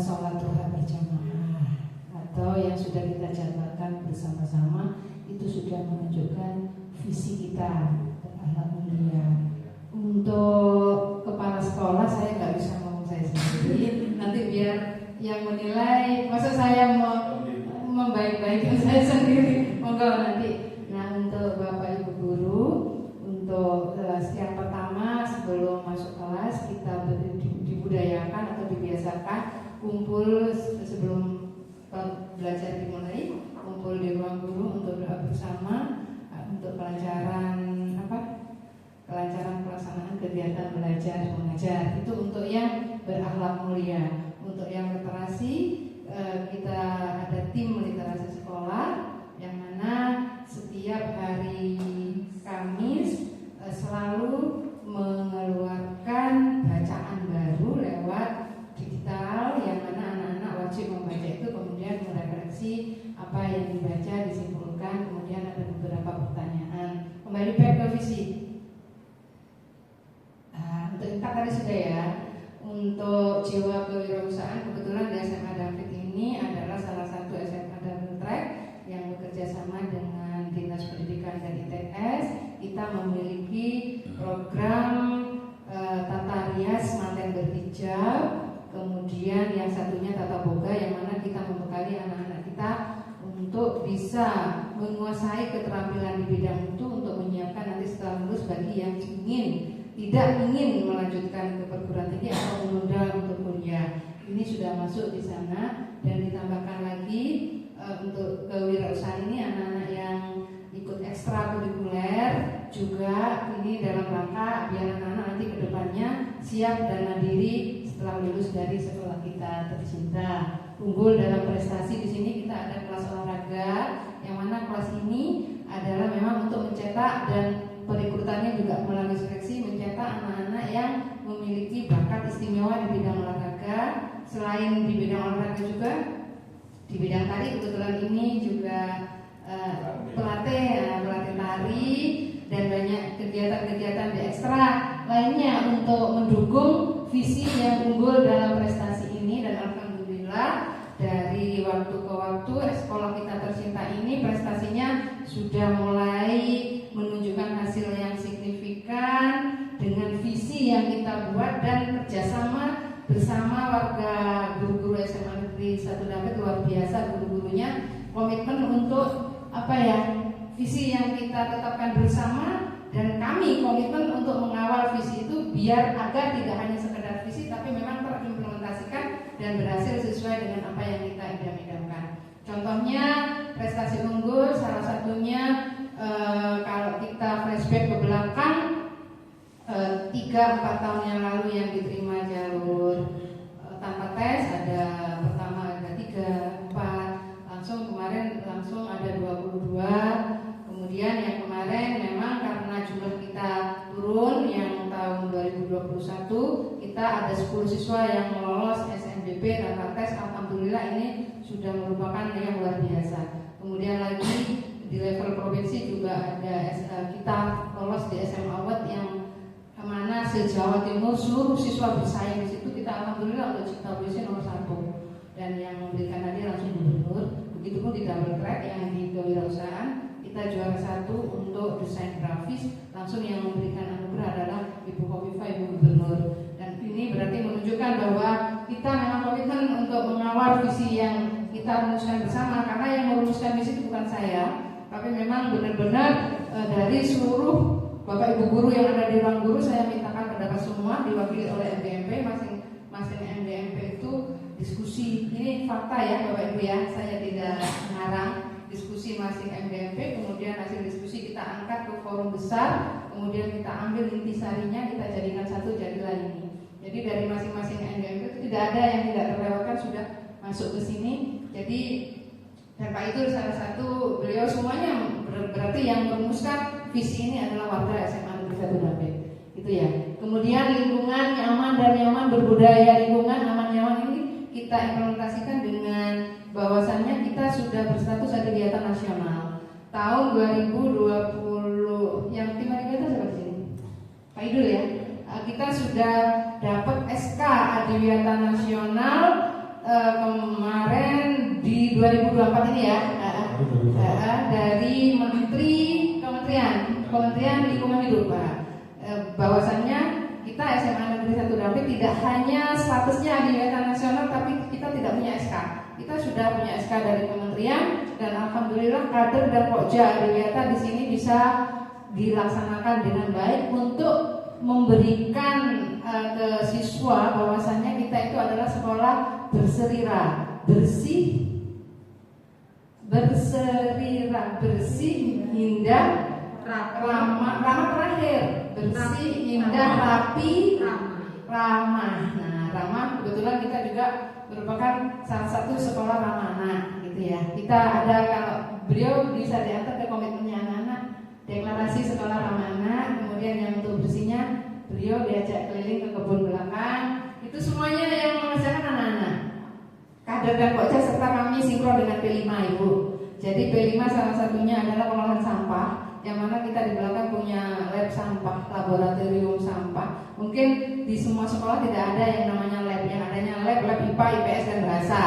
sholat duha berjamaah atau yang sudah kita jadwalkan bersama-sama itu sudah menunjukkan visi kita akhlak mulia. Untuk kepala sekolah saya nggak bisa ngomong saya sendiri, nanti biar yang menilai, masa saya mau membaik-baikin saya sendiri, monggo nanti. Nah, untuk Bapak Ibu guru, untuk yang pertama sebelum masuk kelas kita dibudayakan atau dibiasakan kumpul sebelum belajar dimulai, kumpul di ruang guru untuk doa bersama untuk kelancaran pelaksanaan kegiatan belajar mengajar. Itu untuk yang berakhlak mulia. Untuk yang literasi kita ada tim literasi sekolah yang mana setiap hari Kamis selalu mengeluarkan bacaan baru lewat digital yang mana anak-anak wajib membaca itu, kemudian merefleksi apa yang dibaca, disimpulkan, kemudian ada beberapa pertanyaan. Kembali back ke visi. Untuk impact tadi sudah ya. Untuk jiwa kewirausahaan, kebetulan di SMA David ini adalah salah satu SMA double track yang bekerja sama dengan Dinas Pendidikan dan ITS. Kita memiliki program tata rias manten berhijab, kemudian yang satunya tata boga, yang mana kita membekali anak-anak kita untuk bisa menguasai keterampilan di bidang itu untuk menyiapkan nanti setelah lulus bagi yang tidak ingin melanjutkan ke perguruan tinggi atau menunda untuk kuliah. Ini sudah masuk di sana dan ditambahkan lagi untuk kewirausahaan ini anak-anak yang ikut ekstrakurikuler juga ini dalam rangka biar anak-anak nanti kedepannya siap dan mandiri setelah lulus dari sekolah kita tercinta. Unggul dalam prestasi di sini kita ada kelas olahraga, yang mana kelas ini adalah memang untuk mencetak dan perekrutannya juga melalui seleksi mencetak anak-anak yang memiliki bakat istimewa di bidang olahraga. Selain di bidang olahraga juga di bidang tari, kebetulan ini juga pelatih tari dan banyak kegiatan-kegiatan di ekstra lainnya untuk mendukung visi yang unggul dalam prestasi ini. Dan alhamdulillah dari waktu ke waktu sekolah kita tercinta ini prestasinya sudah mulai menunjukkan hasil yang signifikan dengan visi yang kita buat dan kerjasama bersama warga guru-guru SMA Negeri 1 Dampit. Luar biasa guru-gurunya komitmen untuk visi yang kita tetapkan bersama, dan kami komitmen untuk mengawal visi itu biar agar tidak hanya sekedar visi tapi memang terimplementasikan dan berhasil sesuai dengan apa yang kita idam-idamkan. Contohnya prestasi unggul salah satunya kalau kita flashback ke belakang 3-4 tahun yang lalu yang diterima jalur tanpa tes ada pertama ada 3, 4, langsung kemarin langsung ada 22. Kemudian yang kemarin memang karena jumlah kita turun, yang tahun 2021 kita ada 10 siswa yang lolos SNBP tanpa tes. Alhamdulillah ini sudah merupakan yang luar biasa. Kemudian lagi di level provinsi juga ada kita lolos di SMA Award yang kemana se-Jawa Timur seluruh siswa bersaing di situ. Kita alhamdulillah untuk cipta puisi nomor 1 dan yang memberikan hadiah langsung gubernur. Begitupun di double track yang di kewirausahaan kita juara 1 untuk desain grafis, langsung yang memberikan anugerah adalah Ibu Khofifah, Ibu Gubernur. Dan ini berarti menunjukkan bahwa kita memang komitmen untuk mengawal visi yang kita rumuskan bersama, karena yang merumuskan visi itu bukan saya, tapi memang benar-benar dari seluruh Bapak Ibu guru yang ada di ruang guru, saya mintakan pendapat semua diwakili oleh MDMP. Masing-masing MDMP itu diskusi, ini fakta ya Bapak Ibu ya, saya tidak mengarang. Diskusi masing MDMP, kemudian hasil diskusi kita angkat ke forum besar, kemudian kita ambil intisarinya, kita jadikan satu, jadilah ini. Jadi dari masing-masing MDMP itu tidak ada yang tidak terlewatkan, sudah masuk ke sini. Jadi dan Pak itu salah satu, beliau semuanya berarti yang merumuskan visi ini adalah warga SMA Negeri 1 Dampit, gitu ya. Kemudian lingkungan nyaman dan nyaman berbudaya, lingkungan aman nyaman ini kita implementasikan dengan bahwasannya kita sudah berstatus kegiatan nasional tahun 2020. Yang tim itu seperti ini, Pak Idul ya. Kita sudah dapat SK Adiwiyata Nasional kemarin di 2024 ini ya, dari Kementerian Lingkungan Hidup, Pak. Bahwasannya kita SMA Negeri 1 Dampit tidak hanya statusnya Adiwiyata Nasional, tapi kita tidak punya SK. Kita sudah punya SK dari kementerian, dan alhamdulillah kader dan pokja Adiwiyata di sini bisa dilaksanakan dengan baik untuk memberikan ke siswa bahwasannya kita itu adalah sekolah berserira, bersih, indah, ramah terakhir, bersih, indah, rapi, ramah. Nah, ramah kebetulan kita juga merupakan salah satu sekolah ramah anak, gitu ya. Kita ada, kalau beliau bisa diantar ke komitmennya anak-anak, deklarasi sekolah ramah anak. Kemudian yang untuk bersihnya beliau diajak keliling ke kebun belakang. Itu semuanya yang mengerjakan anak-anak, kader dan pokja, serta kami sinkron dengan P5 Ibu. Jadi P5 salah satunya adalah pengolahan sampah, yang mana kita di belakang punya lab sampah, laboratorium sampah. Mungkin di semua sekolah tidak ada yang namanya lab, yang adanya lab IPA, IPS dan bahasa.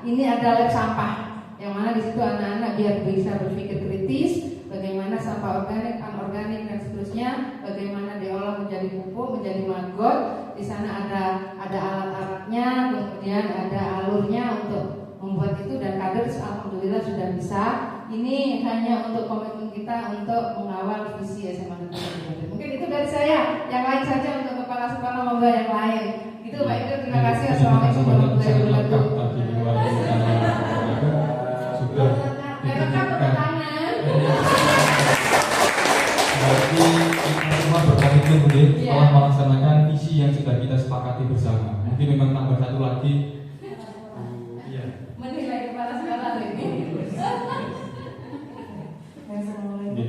Ini ada lab sampah, yang mana di situ anak-anak biar bisa berpikir kritis, bagaimana sampah organik, anorganik dan seterusnya, bagaimana diolah menjadi pupuk, menjadi maggot. Di sana ada alat-alatnya, kemudian ada alurnya untuk membuat itu, dan kader alhamdulillah sudah bisa. Ini hanya untuk komitmen kita untuk mengawal visi SMA Negeri 1 Dampit. Mungkin itu dari saya. Yang lain saja untuk kepala-kepala monggo yang lain. Itu Pak Itu, terima kasih. Assalamualaikum warahmatullahi wabarakatuh. Sudah Lengkap pertanyaan. Berarti kita semua berkomitmen berkomitmen mungkin Iya. telah melaksanakan visi yang sudah kita sepakati bersama. Mungkin memang tambah satu lagi. Iya. Menilai kepala sekolah ini. Iya.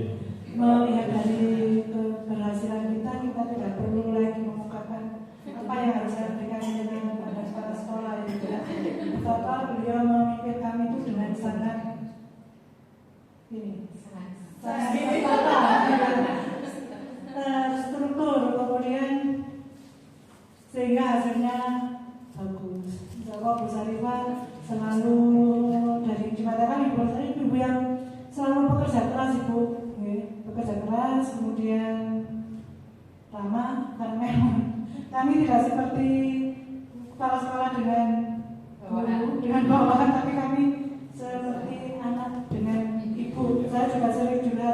Melihat dari keberhasilan kita tidak perlu lagi mengungkapkan apa yang harus saya berikan pada kepala sekolah gitu ya. Betapa beliau memimpin kami itu dengan sangat terstruktur, kemudian sehingga hasilnya bagus. Insya Bu Sarifah selalu dari dikatakan ibu yang selalu bekerja keras ibu, bekerja keras, kemudian ramah, karena memang kami tidak seperti kepala sekolah dengan bawahan, tapi kami seperti anak dengan ibu. Saya juga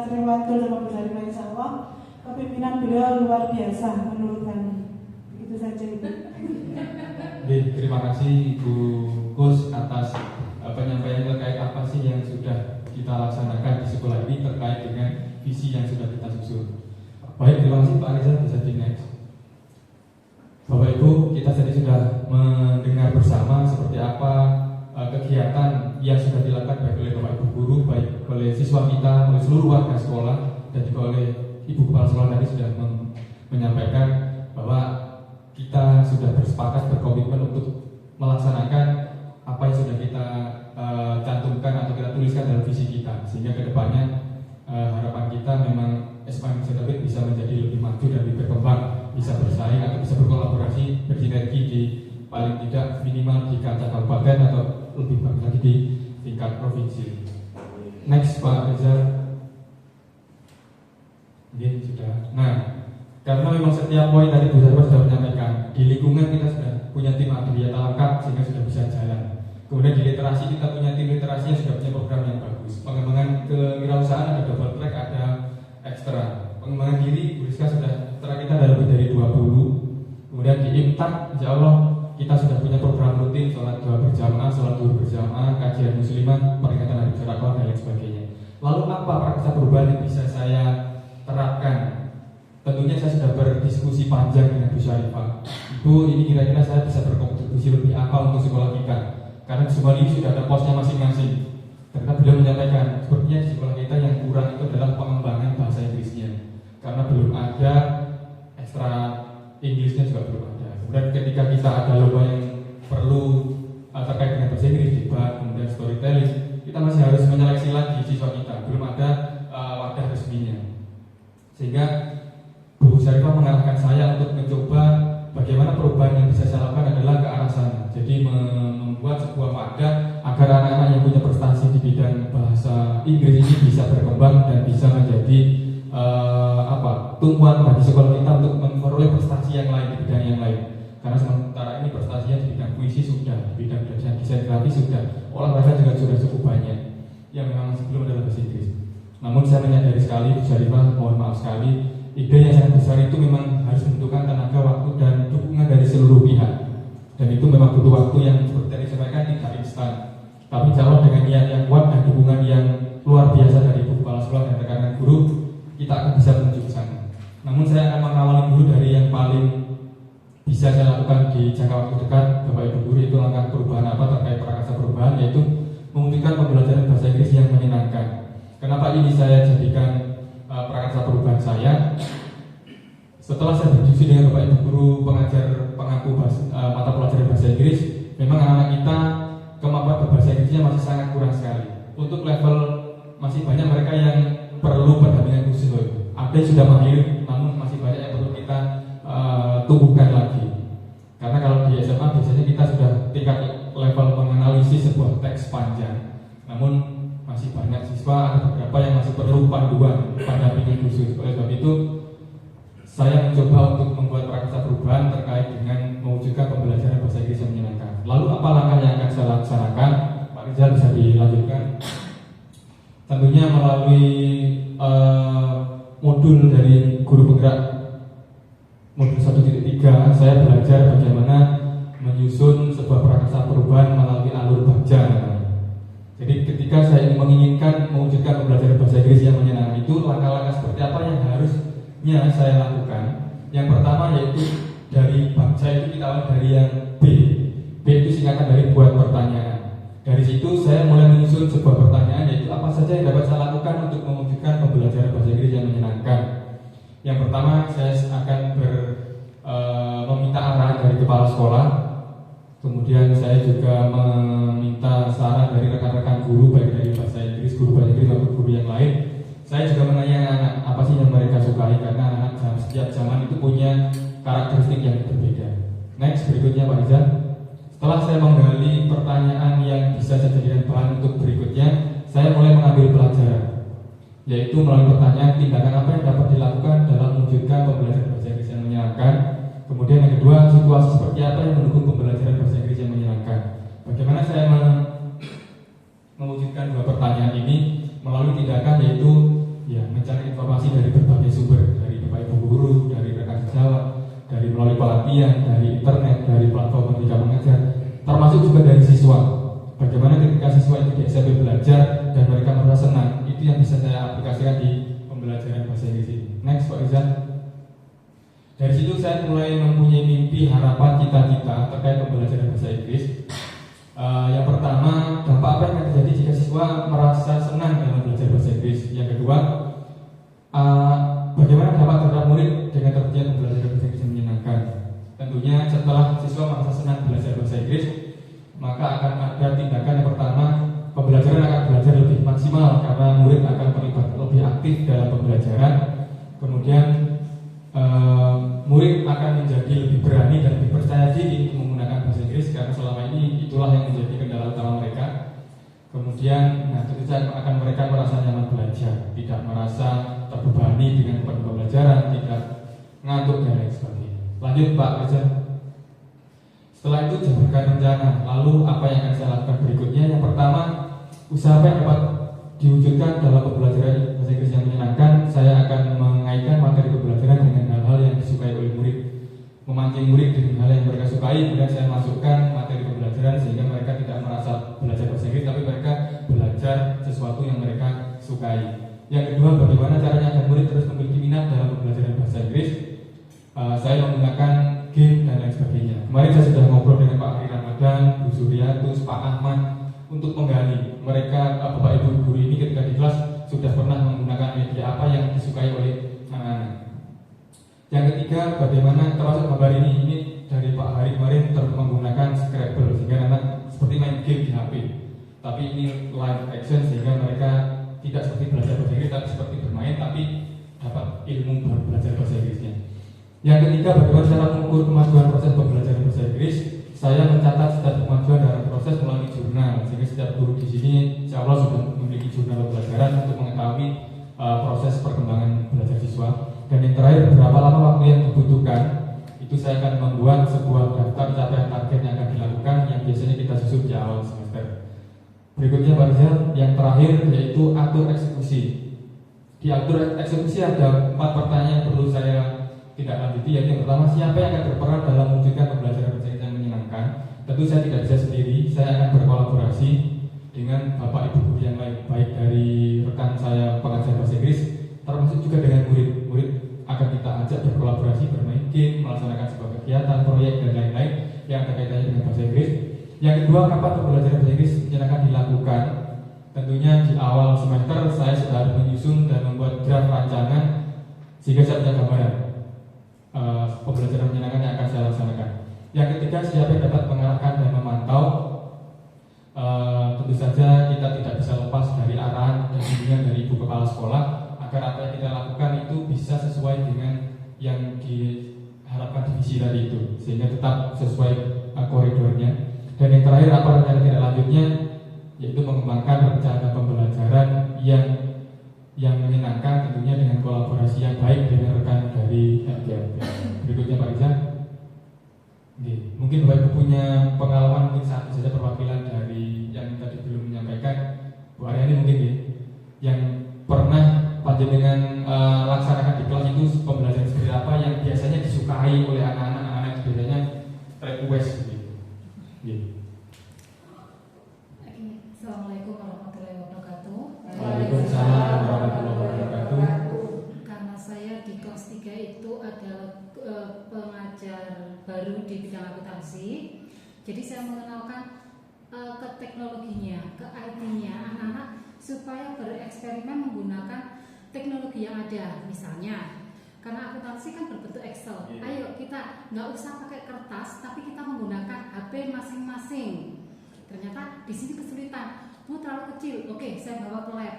sering waktu sama Bu Sarifah, insya Allah kepimpinan beliau luar biasa menurut kami. Begitu saja ibu. Terima kasih Ibu Kus atas penyampaian terkait apa sih yang sudah kita laksanakan di sekolah ini terkait dengan visi yang sudah kita susun. Baik, terima kasih Pak Reza, bisa di next. Bapak Ibu, kita tadi sudah mendengar bersama seperti apa kegiatan yang sudah dilakukan baik oleh Bapak Ibu guru, baik oleh siswa kita, oleh seluruh warga sekolah, dan juga oleh Ibu Kepala Sekolah tadi sudah menyampaikan bahwa kita sudah bersepakat berkomitmen untuk melaksanakan apa yang sudah kita cantumkan atau kita tuliskan dalam visi kita, sehingga kedepannya harapan kita memang SMA Indonesia Tablik bisa menjadi lebih maju dan lebih berkembang, bisa bersaing atau bisa berkolaborasi, bersinergi di paling tidak minimal di kancah kabupaten atau lebih bagus lagi di tingkat provinsi. Next Pak Reza. Ini sudah. Nah, karena memang setiap poin tadi Bu Sarifah sudah menyampaikan, di lingkungan kita sudah punya tim agriyata lengkap sehingga sudah bisa jalan. Kemudian di literasi kita punya tim literasi yang sudah punya program yang bagus. Pengembangan kewirausahaan ada double track, ada ekstra. Pengembangan diri Bu Rizka sudah setelah kita ada lebih dari 20. Kemudian di IMTAK insya Allah kita sudah punya program rutin sholat 2 berjamaah, sholat 2 berjamaah, kajian muslimah, peringatan hari besar Al-Quran dan lain sebagainya. Lalu apa praktisa perubahan yang bisa saya terapkan? Tentunya saya sudah berdiskusi panjang dengan Bu Sarifah. Ibu, ini kira-kira saya bisa berkontribusi lebih apa untuk sekolah kita? Karena di sekolah ini sudah ada posnya masing-masing. Karena beliau menyampaikan, sepertinya di sekolah kita yang kurang itu adalah pengembangan bahasa Inggrisnya. Karena belum ada ekstra Inggrisnya juga belum ada. Kemudian ketika kita ada lomba yang perlu terkait dengan bahasa Inggris, debat, kemudian storytelling, kita masih harus menyeleksi lagi siswa kita. Belum ada wadah resminya. Sehingga Bu Sarifah mengarahkan saya untuk mencoba bagaimana perubahan yang bisa saya lakukan adalah ke arah sana. Jadi membuat sebuah wadah agar anak-anak yang punya prestasi di bidang bahasa Inggris ini bisa berkembang dan bisa menjadi tumpuan bagi sekolah kita untuk memperoleh prestasi yang lain di bidang yang lain. Karena sementara ini prestasinya di bidang puisi sudah, di bidang desain grafis sudah, olahraga juga sudah cukup banyak. Yang memang masih belum adalah bahasa Inggris. Namun saya menyadari sekali Bu Sarifah, mohon maaf sekali, ide yang sangat besar itu memang harus membutuhkan tenaga, waktu dan dukungan dari seluruh pihak. Dan itu memang butuh waktu yang seperti tadi saya sampaikan tidak instan. Tapi insya Allah dengan niat yang kuat dan dukungan yang luar biasa dari Ibu Kepala Sekolah dan rekan-rekan guru, kita akan bisa menuju ke sana. Namun saya akan mengawali dulu dari yang paling bisa saya lakukan di jangka waktu dekat, Bapak Ibu guru, itu langkah perubahan apa terkait prakarsa perubahan, yaitu memungkinkan pembelajaran bahasa Inggris yang menyenangkan. Kenapa ini saya jadikan prakarsa perubahan saya? Setelah saya berdiskusi dengan Bapak Ibu guru pengajar pengampu mata pelajaran bahasa Inggris, memang anak-anak kita kemampuan berbahasa Inggrisnya masih sangat kurang sekali. Untuk level masih banyak mereka yang perlu pendampingan khusus. Ada yang sudah mahir, namun masih banyak yang perlu kita tumbuhkan lagi. Karena kalau di SMA biasanya kita sudah tingkat level menganalisis sebuah teks panjang, namun masih banyak siswa, ada beberapa yang masih perlu panduan pendampingan khusus. Oleh sebab itu saya mencoba untuk membuat prakarsa perubahan terkait dengan mewujudkan pembelajaran bahasa Inggris yang menyenangkan. Lalu apa langkah yang akan saya laksanakan? Pak Rizal bisa dilanjutkan. Tentunya melalui modul dari guru penggerak modul 1.3, saya belajar bagaimana menyusun sebuah prakarsa perubahan melalui alur baja. Jadi ketika saya menginginkan mewujudkan pembelajaran bahasa Inggris yang menyenangkan, itu langkah-langkah seperti apa yang harusnya saya lakukan Yang pertama yaitu dari bangsa itu kita awal dari yang B. B itu singkatan dari buat pertanyaan. Dari situ saya mulai menyusun sebuah pertanyaan, yaitu apa saja yang dapat saya lakukan untuk mewujudkan pembelajaran bahasa Inggris yang menyenangkan. Yang pertama saya akan meminta arahan dari kepala sekolah. Kemudian saya juga meminta saran dari rekan-rekan guru, baik dari bahasa Inggris, guru bahasa Inggris maupun guru yang lain. Saya juga menanya anak-anak apa sih yang mereka sukai, karena anak-anak setiap zaman itu punya karakteristik yang berbeda. Next, berikutnya Pak Rizal. Setelah saya menggali pertanyaan yang bisa saya jadikan bahan untuk berikutnya, saya mulai mengambil pelajaran, yaitu melalui pertanyaan tindakan apa yang dapat dilakukan dalam mewujudkan pembelajaran bahasa Inggris yang menyenangkan. Kemudian yang kedua, situasi seperti apa yang mendukung pembelajaran bahasa Inggris yang menyenangkan. Bagaimana saya mewujudkan dua pertanyaan ini melalui tindakan, yaitu mencari informasi dari berbagai sumber, dari Bapak Ibu guru, dari rekan sejawat, dari melalui pelatihan, dari internet, dari platform Merdeka Mengajar, termasuk juga dari siswa. Bagaimana ketika siswa itu di SMP belajar dan mereka merasa senang, itu yang bisa saya aplikasikan di pembelajaran bahasa Inggris ini. Next, Pak Rizal. Dari situ saya mulai mempunyai mimpi, harapan, cita-cita terkait pembelajaran bahasa Inggris. Yang pertama, dampak apa yang akan terjadi jika siswa merasa senang dalam belajar bahasa Inggris. Yang kedua, bagaimana dapat terhadap murid dengan terbitnya pembelajaran bahasa Inggris yang menyenangkan. Tentunya setelah siswa merasa senang belajar bahasa Inggris, maka akan ada tindakan yang pertama, pembelajaran akan belajar lebih maksimal karena murid akan terlibat lebih aktif dalam pembelajaran. Kemudian murid akan menjadi lebih berani dan lebih percaya diri untuk menggunakan bahasa Inggris, karena selama ini itulah yang menjadi kendala utama mereka. Kemudian tentu saja akan mereka merasa nyaman belajar, tidak merasa terbebani dengan pembelajaran, tidak ngantuk dan lain sebagainya. Lanjut Pak Rizal. Setelah itu jabarkan rencana. Lalu apa yang akan saya lakukan berikutnya? Yang pertama, usaha apa yang dapat diwujudkan dalam pembelajaran bahasa Inggris yang menyenangkan. Saya akan mengaitkan materi pembelajaran dengan hal-hal yang disukai oleh murid, memancing murid dengan hal yang mereka sukai. Kemudian saya masukkan materi pembelajaran sehingga mereka tidak merasa belajar bahasa Inggris, tapi mereka belajar sesuatu yang mereka sukai. Yang kedua, bagaimana caranya agar murid terus memiliki minat dalam pembelajaran bahasa Inggris. Saya menggunakan game dan lain sebagainya. Kemarin saya sudah ngobrol dengan Pak Hari Ramadan, Bu Suryatus, Pak Ahmad untuk menggali mereka, Bapak Ibu guru ini ketika di kelas sudah pernah menggunakan media apa yang disukai oleh anak-anak. Yang ketiga, bagaimana termasuk gambar ini dari Pak Hari kemarin menggunakan Scrabble sehingga anak seperti main game di HP, tapi ini live action sehingga mereka tidak seperti belajar bahasa Inggris tapi seperti bermain, tapi dapat ilmu belajar bahasa Inggrisnya. Yang ketiga, bagaimana cara mengukur kemajuan proses pembelajaran bahasa Inggris. Saya mencatat setiap kemajuan dalam proses melalui jurnal, sehingga setiap guru di sini insya Allah sudah memiliki jurnal pembelajaran untuk mengetahui proses perkembangan belajar siswa. Dan yang terakhir, berapa lama waktu yang dibutuhkan, itu saya akan membuat sebuah daftar capaian target yang akan dilakukan, yang biasanya kita susun di awal semester. Berikutnya Pak Rizal, yang terakhir yaitu atur eksekusi. Di atur eksekusi ada 4 pertanyaan yang perlu saya tidak lanjuti, yaitu yang pertama, siapa yang akan berperan dalam mewujudkan pembelajaran bahasa Inggris yang menyenangkan. Tentu saya tidak bisa sendiri, saya akan berkolaborasi dengan Bapak Ibu guru yang lain, baik dari rekan saya pengajar bahasa Inggris, termasuk juga dengan murid akan kita ajak berkolaborasi, bermain game, melaksanakan sebuah kegiatan, proyek dan lain-lain yang ada kaitannya dengan bahasa Inggris. Yang kedua, kapan pembelajaran bahasa Inggris menyenangkan dilakukan? Tentunya di awal semester saya sudah harus menyusun dan membuat draft rancangan sehingga saya punya gambaran pembelajaran menyenangkan yang akan saya laksanakan. Yang ketiga, siapa yang dapat mengarahkan dan memantau? Tentu saja kita tidak bisa lepas dari arahan dan bimbingan dari ibu kepala sekolah agar apa yang kita lakukan itu bisa sesuai dengan yang diharapkan di visi tadi itu, sehingga tetap sesuai koridornya. Dan yang terakhir, apa rencana tidak lanjutnya, yaitu mengembangkan rencana pembelajaran yang menyenangkan, tentunya dengan kolaborasi yang baik dengan rekan dari MGMP. Berikutnya Pak Rizal. Mungkin Bapak Ibu punya pengalaman, mungkin satu saja perwakilan dari yang tadi belum menyampaikan, Bu Aryani mungkin yang pernah panjenengan laksanakan di kelas itu pembelajaran seperti apa yang biasanya disukai oleh anak-anak biasanya request gitu. Assalamualaikum warahmatullahi wabarakatuh. Waalaikumsalam warahmatullahi wabarakatuh. Karena saya di kelas S3 itu adalah pengajar baru di bidang akuntansi. Jadi saya mengenalkan ke teknologinya, ke IT-nya anak-anak supaya bereksperimen menggunakan teknologi yang ada. Misalnya, karena akuntansi kan berbentuk Excel. Ayo kita nggak usah pakai kertas, tapi kita menggunakan HP masing-masing. Ternyata di sini kesulitan, Bu terlalu kecil. Oke, saya bawa ke lab.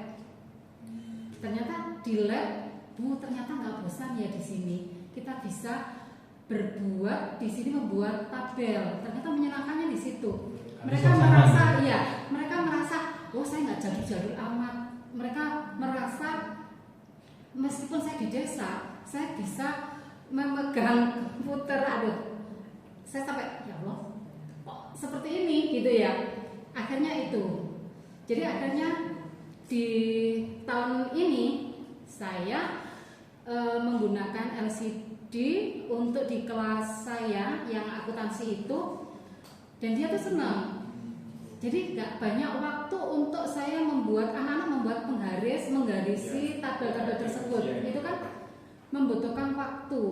Ternyata di lab, Bu ternyata nggak bosan ya di sini. Kita bisa berbuat di sini, membuat tabel. Ternyata menyenangkannya di situ. Mereka merasa, oh saya nggak jadul-jadul amat. Mereka merasa meskipun saya di desa, saya bisa memegang komputer. Saya sampai ya Allah, kok seperti ini gitu ya. Akhirnya itu. Jadi akhirnya di tahun ini saya menggunakan LCD untuk di kelas saya yang akuntansi itu, dan dia tuh senang. Jadi nggak banyak waktu untuk saya membuat anak-anak membuat menggarisi tabel-tabel tersebut. Itu kan membutuhkan waktu.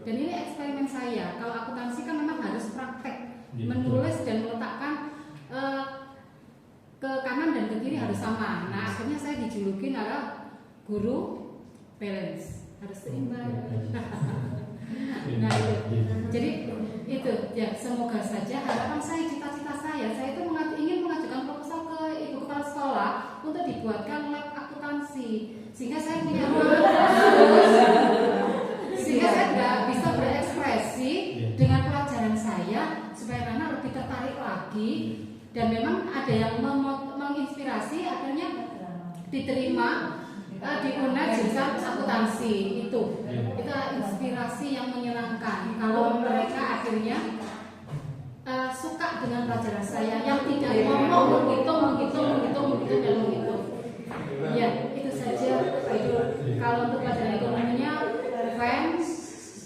Dan ini eksperimen saya. Kalau akuntansi kan memang harus praktek, menulis dan meletakkan ke kanan dan ke kiri harus sama. Nah akhirnya saya dijulukin adalah guru balance, harus seimbang. Nah itu, jadi itu ya, semoga saja harapan saya, cita-cita saya itu ingin mengajukan proposal ke ibu kepala sekolah untuk dibuatkan lab akuntansi, sehingga saya punya ruang, sehingga saya tidak bisa berekspresi dengan pelajaran saya supaya anak lebih tertarik lagi. Dan memang ada yang menginspirasi, akhirnya diterima di UNED jurusan akuntansi. Itu inspirasi yang menyenangkan. Kalau mereka akhirnya suka dengan pelajaran saya yang tidak ngomong menghitung. Ya itu saja. Kalau untuk pelajaran ekonominya fans,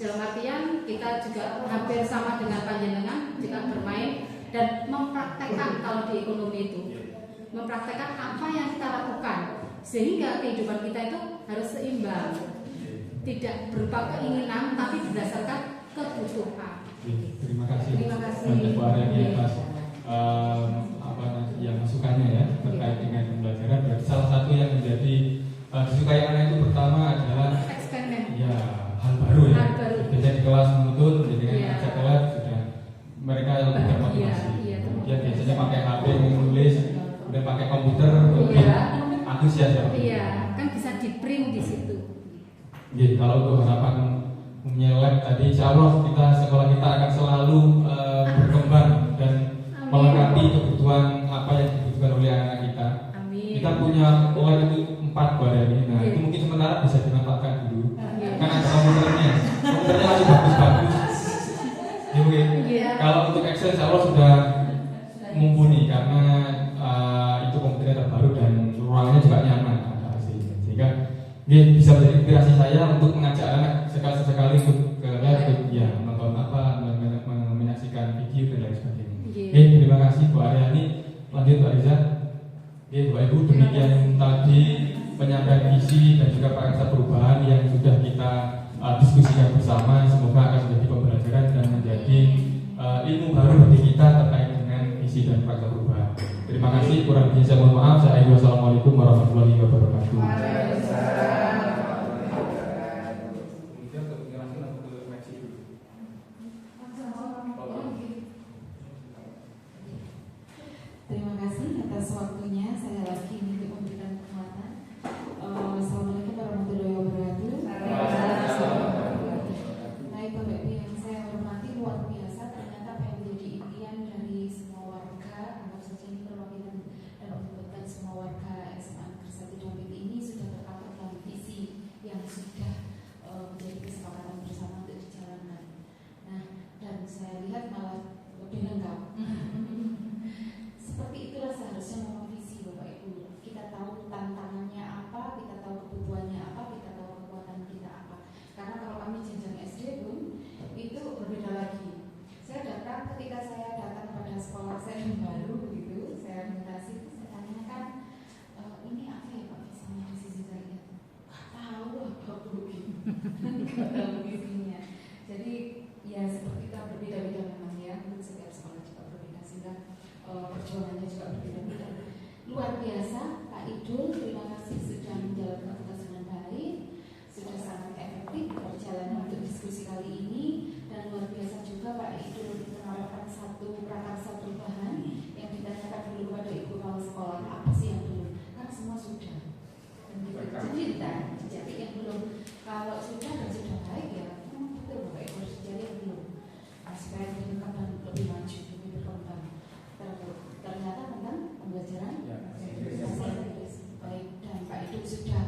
dalam artian kita juga hampir sama dengan panjenengan, juga bermain dan mempraktekkan. Kalau di ekonomi itu mempraktekkan apa yang kita lakukan, sehingga kehidupan kita itu harus seimbang, tidak berupa keinginan tapi berdasarkan kebutuhan. Terima kasih. Terima kasih. Banyak Bu Aryani atas masukannya ya terkait dengan pembelajaran. Berarti salah satu yang menjadi disukai anak itu pertama adalah eksperimen. Ya, hal baru ya. Hal baru. Biasanya di kelas menuntut, dengan ajak kelas sudah mereka lebih termotivasi. Kemudian biasanya pakai HP menulis, kemudian pakai komputer lebih antusias ya. Iya, kan bisa di print di situ. Jadi kalau untuk harapan menyelek tadi, insya Allah sekolah kita akan selalu berkembang dan melengkapi kebutuhan apa yang dibutuhkan oleh anak kita. Amin. Kita punya lab itu 4 badan ini. Nah, itu mungkin sementara bisa dimanfaatkan dulu. Kan ada komputernya masih bagus-bagus. Kalau untuk Excel insya Allah sudah mumpuni karena itu komputernya terbaru dan ruangannya juga nyaman sehingga bisa menjadi inspirasi saya untuk mengajak anak sekali-sekali untuk ke lab, nonton apa, menyaksikan video dan lain sebagainya. Terima kasih Bu Aryani. Lanjut Pak Riza. Bapak Ibu, demikian tadi penyampaian visi dan juga praktek perubahan yang sudah kita diskusikan bersama. Semoga akan menjadi pembelajaran dan menjadi ilmu baru bagi kita terkait dengan visi dan praktek perubahan. Terima kasih. Kurang lebih saya mohon maaf. Wassalamualaikum warahmatullahi wabarakatuh. Terima kasih atas waktunya. Saya lagi ingin memberikan penguatan. Assalamualaikum warahmatullahi wabarakatuh. Baik Bapak Ibu yang saya hormati, luar biasa ternyata apa yang menjadi impian dari semua warga, anggap saja ini perwakilan dan membutuhkan semua warga SMA Negeri 1 Dampit ini sudah terpakai dalam visi visinya. Jadi ya seperti kita berbeda-beda memang ya, untuk setiap sekolah juga berbeda sehingga perjuangannya juga berbeda-beda. Luar biasa Pak Idul, terima kasih sudah menjalankan tugas dengan baik, sudah sangat efektif perjalanan untuk diskusi kali ini, dan luar biasa juga Pak Idul menawarkan satu prakarsa perubahan yang ditanyakan dulu kepada Ibu Kepala Sekolah, apa sih yang belum? Karena semua sudah. Jadi yang belum, kalau sudah dan sudah baik ya betul Bapak Ibu harus jadi yang belum, supaya dibuka dan lebih maju, lebih berkembang. Ternyata tentang pembelajaran bahasa Inggris baik, dan Pak Idul sudah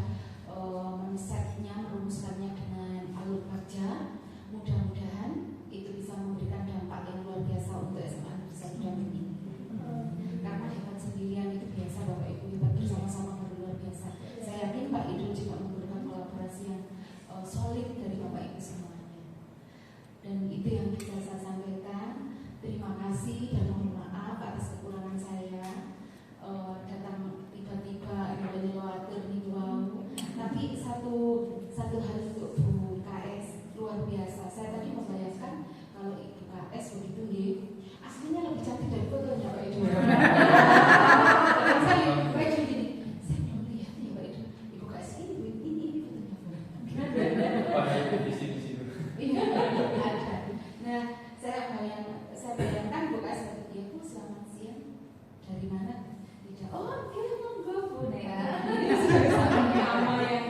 men-setnya, merumuskannya dengan alur kerja. Mudah-mudahan itu bisa memberikan dampak yang luar biasa untuk SMA Negeri 1 Dampit ini. Karena hebat sendirian itu biasa, Bapak Ibu hebat bersama-sama baru luar biasa. Saya yakin Pak Idul juga memberikan kolaborasi yang solid dari Bapak Ibu semuanya. Dan itu yang bisa saya sampaikan. Terima kasih dan mohon maaf atas kekurangan saya. Datang tiba-tiba dari Loatur nih, wow. Tapi satu hal untuk Bu KS luar biasa. Saya tadi membayangkan kalau Ibu KS begitu nih, aslinya lebih cantik dari fotonya Pak Idul. Saya Pak Idul gini, saya belum lihat nih Pak Idul. Ibu KS ini fotonya. Iya, ada. Nah, saya bayangkan Bu KS ya Bu, selamat siang. Dari mana? Tidak. Oh, oke, monggo Bu. Nah, ini sudah amal yang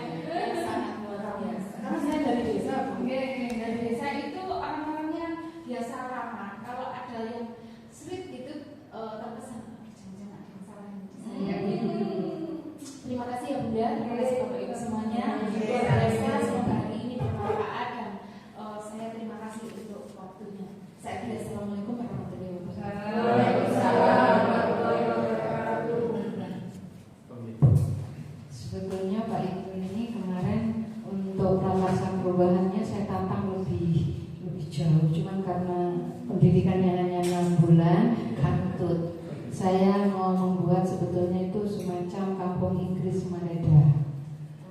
sangat luar biasa. Karena saya dari desa, Bu. Dari desa itu orang-orangnya biasa ramah. Kalau ada yang sweet itu terkesan jangan-jangan ada yang salah saya. Terima kasih ya Bunda, terima kasih Bapak Ibu semuanya. Luar biasa, semoga hari ini bermanfaat dan saya terima kasih untuk waktunya. Saya kira assalamualaikum warahmatullahi wabarakatuh. Sebetulnya Pak Idul ini kemarin untuk prakarsa perubahannya saya tantang lebih jauh, cuman karena pendidikannya hanya 6 bulan kantut. Saya mau membuat sebetulnya itu semacam kampung Inggris Maneda,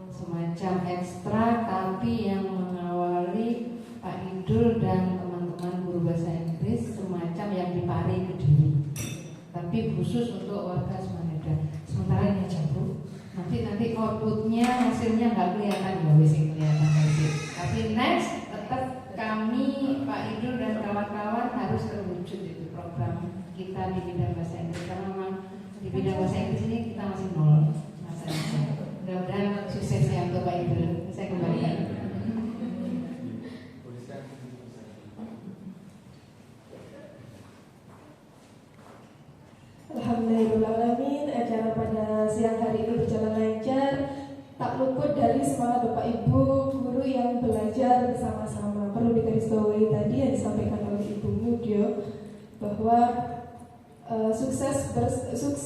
semacam ekstra tapi yang mengawali Pak Idul dan teman-teman guru bahasa Inggris, semacam yang di Pari Kediri, tapi khusus untuk warga Maneda. Sementara ini aja Bu, nanti outputnya hasilnya nggak kelihatan ya, wis kelihatan hasil. Tapi next tetap kami Pak Idul dan kawan-kawan harus terwujud itu program kita di bidang bahasa Inggris, karena memang di bidang bahasa Inggris ini kita masih nol masalahnya. Mudah-mudahan sukses ya untuk Pak Idul. Saya kembalikan. Alhamdulillahirrahmanirrahim. Acara pada siang hari ini berjalan lancar, tak luput dari semangat Bapak Ibu guru yang belajar bersama-sama. Perlu digarisbawahi tadi yang disampaikan oleh Ibu Mudyo bahwa sukses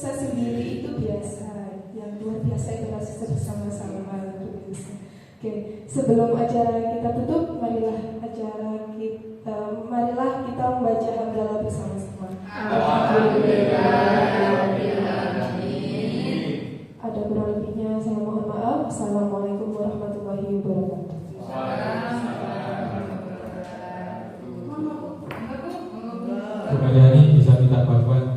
sendiri itu biasa, yang luar biasa itu harus bersama-sama. Oke, sebelum acara kita tutup, marilah kita membaca hamdalah bersama-sama. Ada kurang lebihnya saya mohon maaf. Assalamualaikum warahmatullahi wabarakatuh. Kepada ini bisa minta bantuan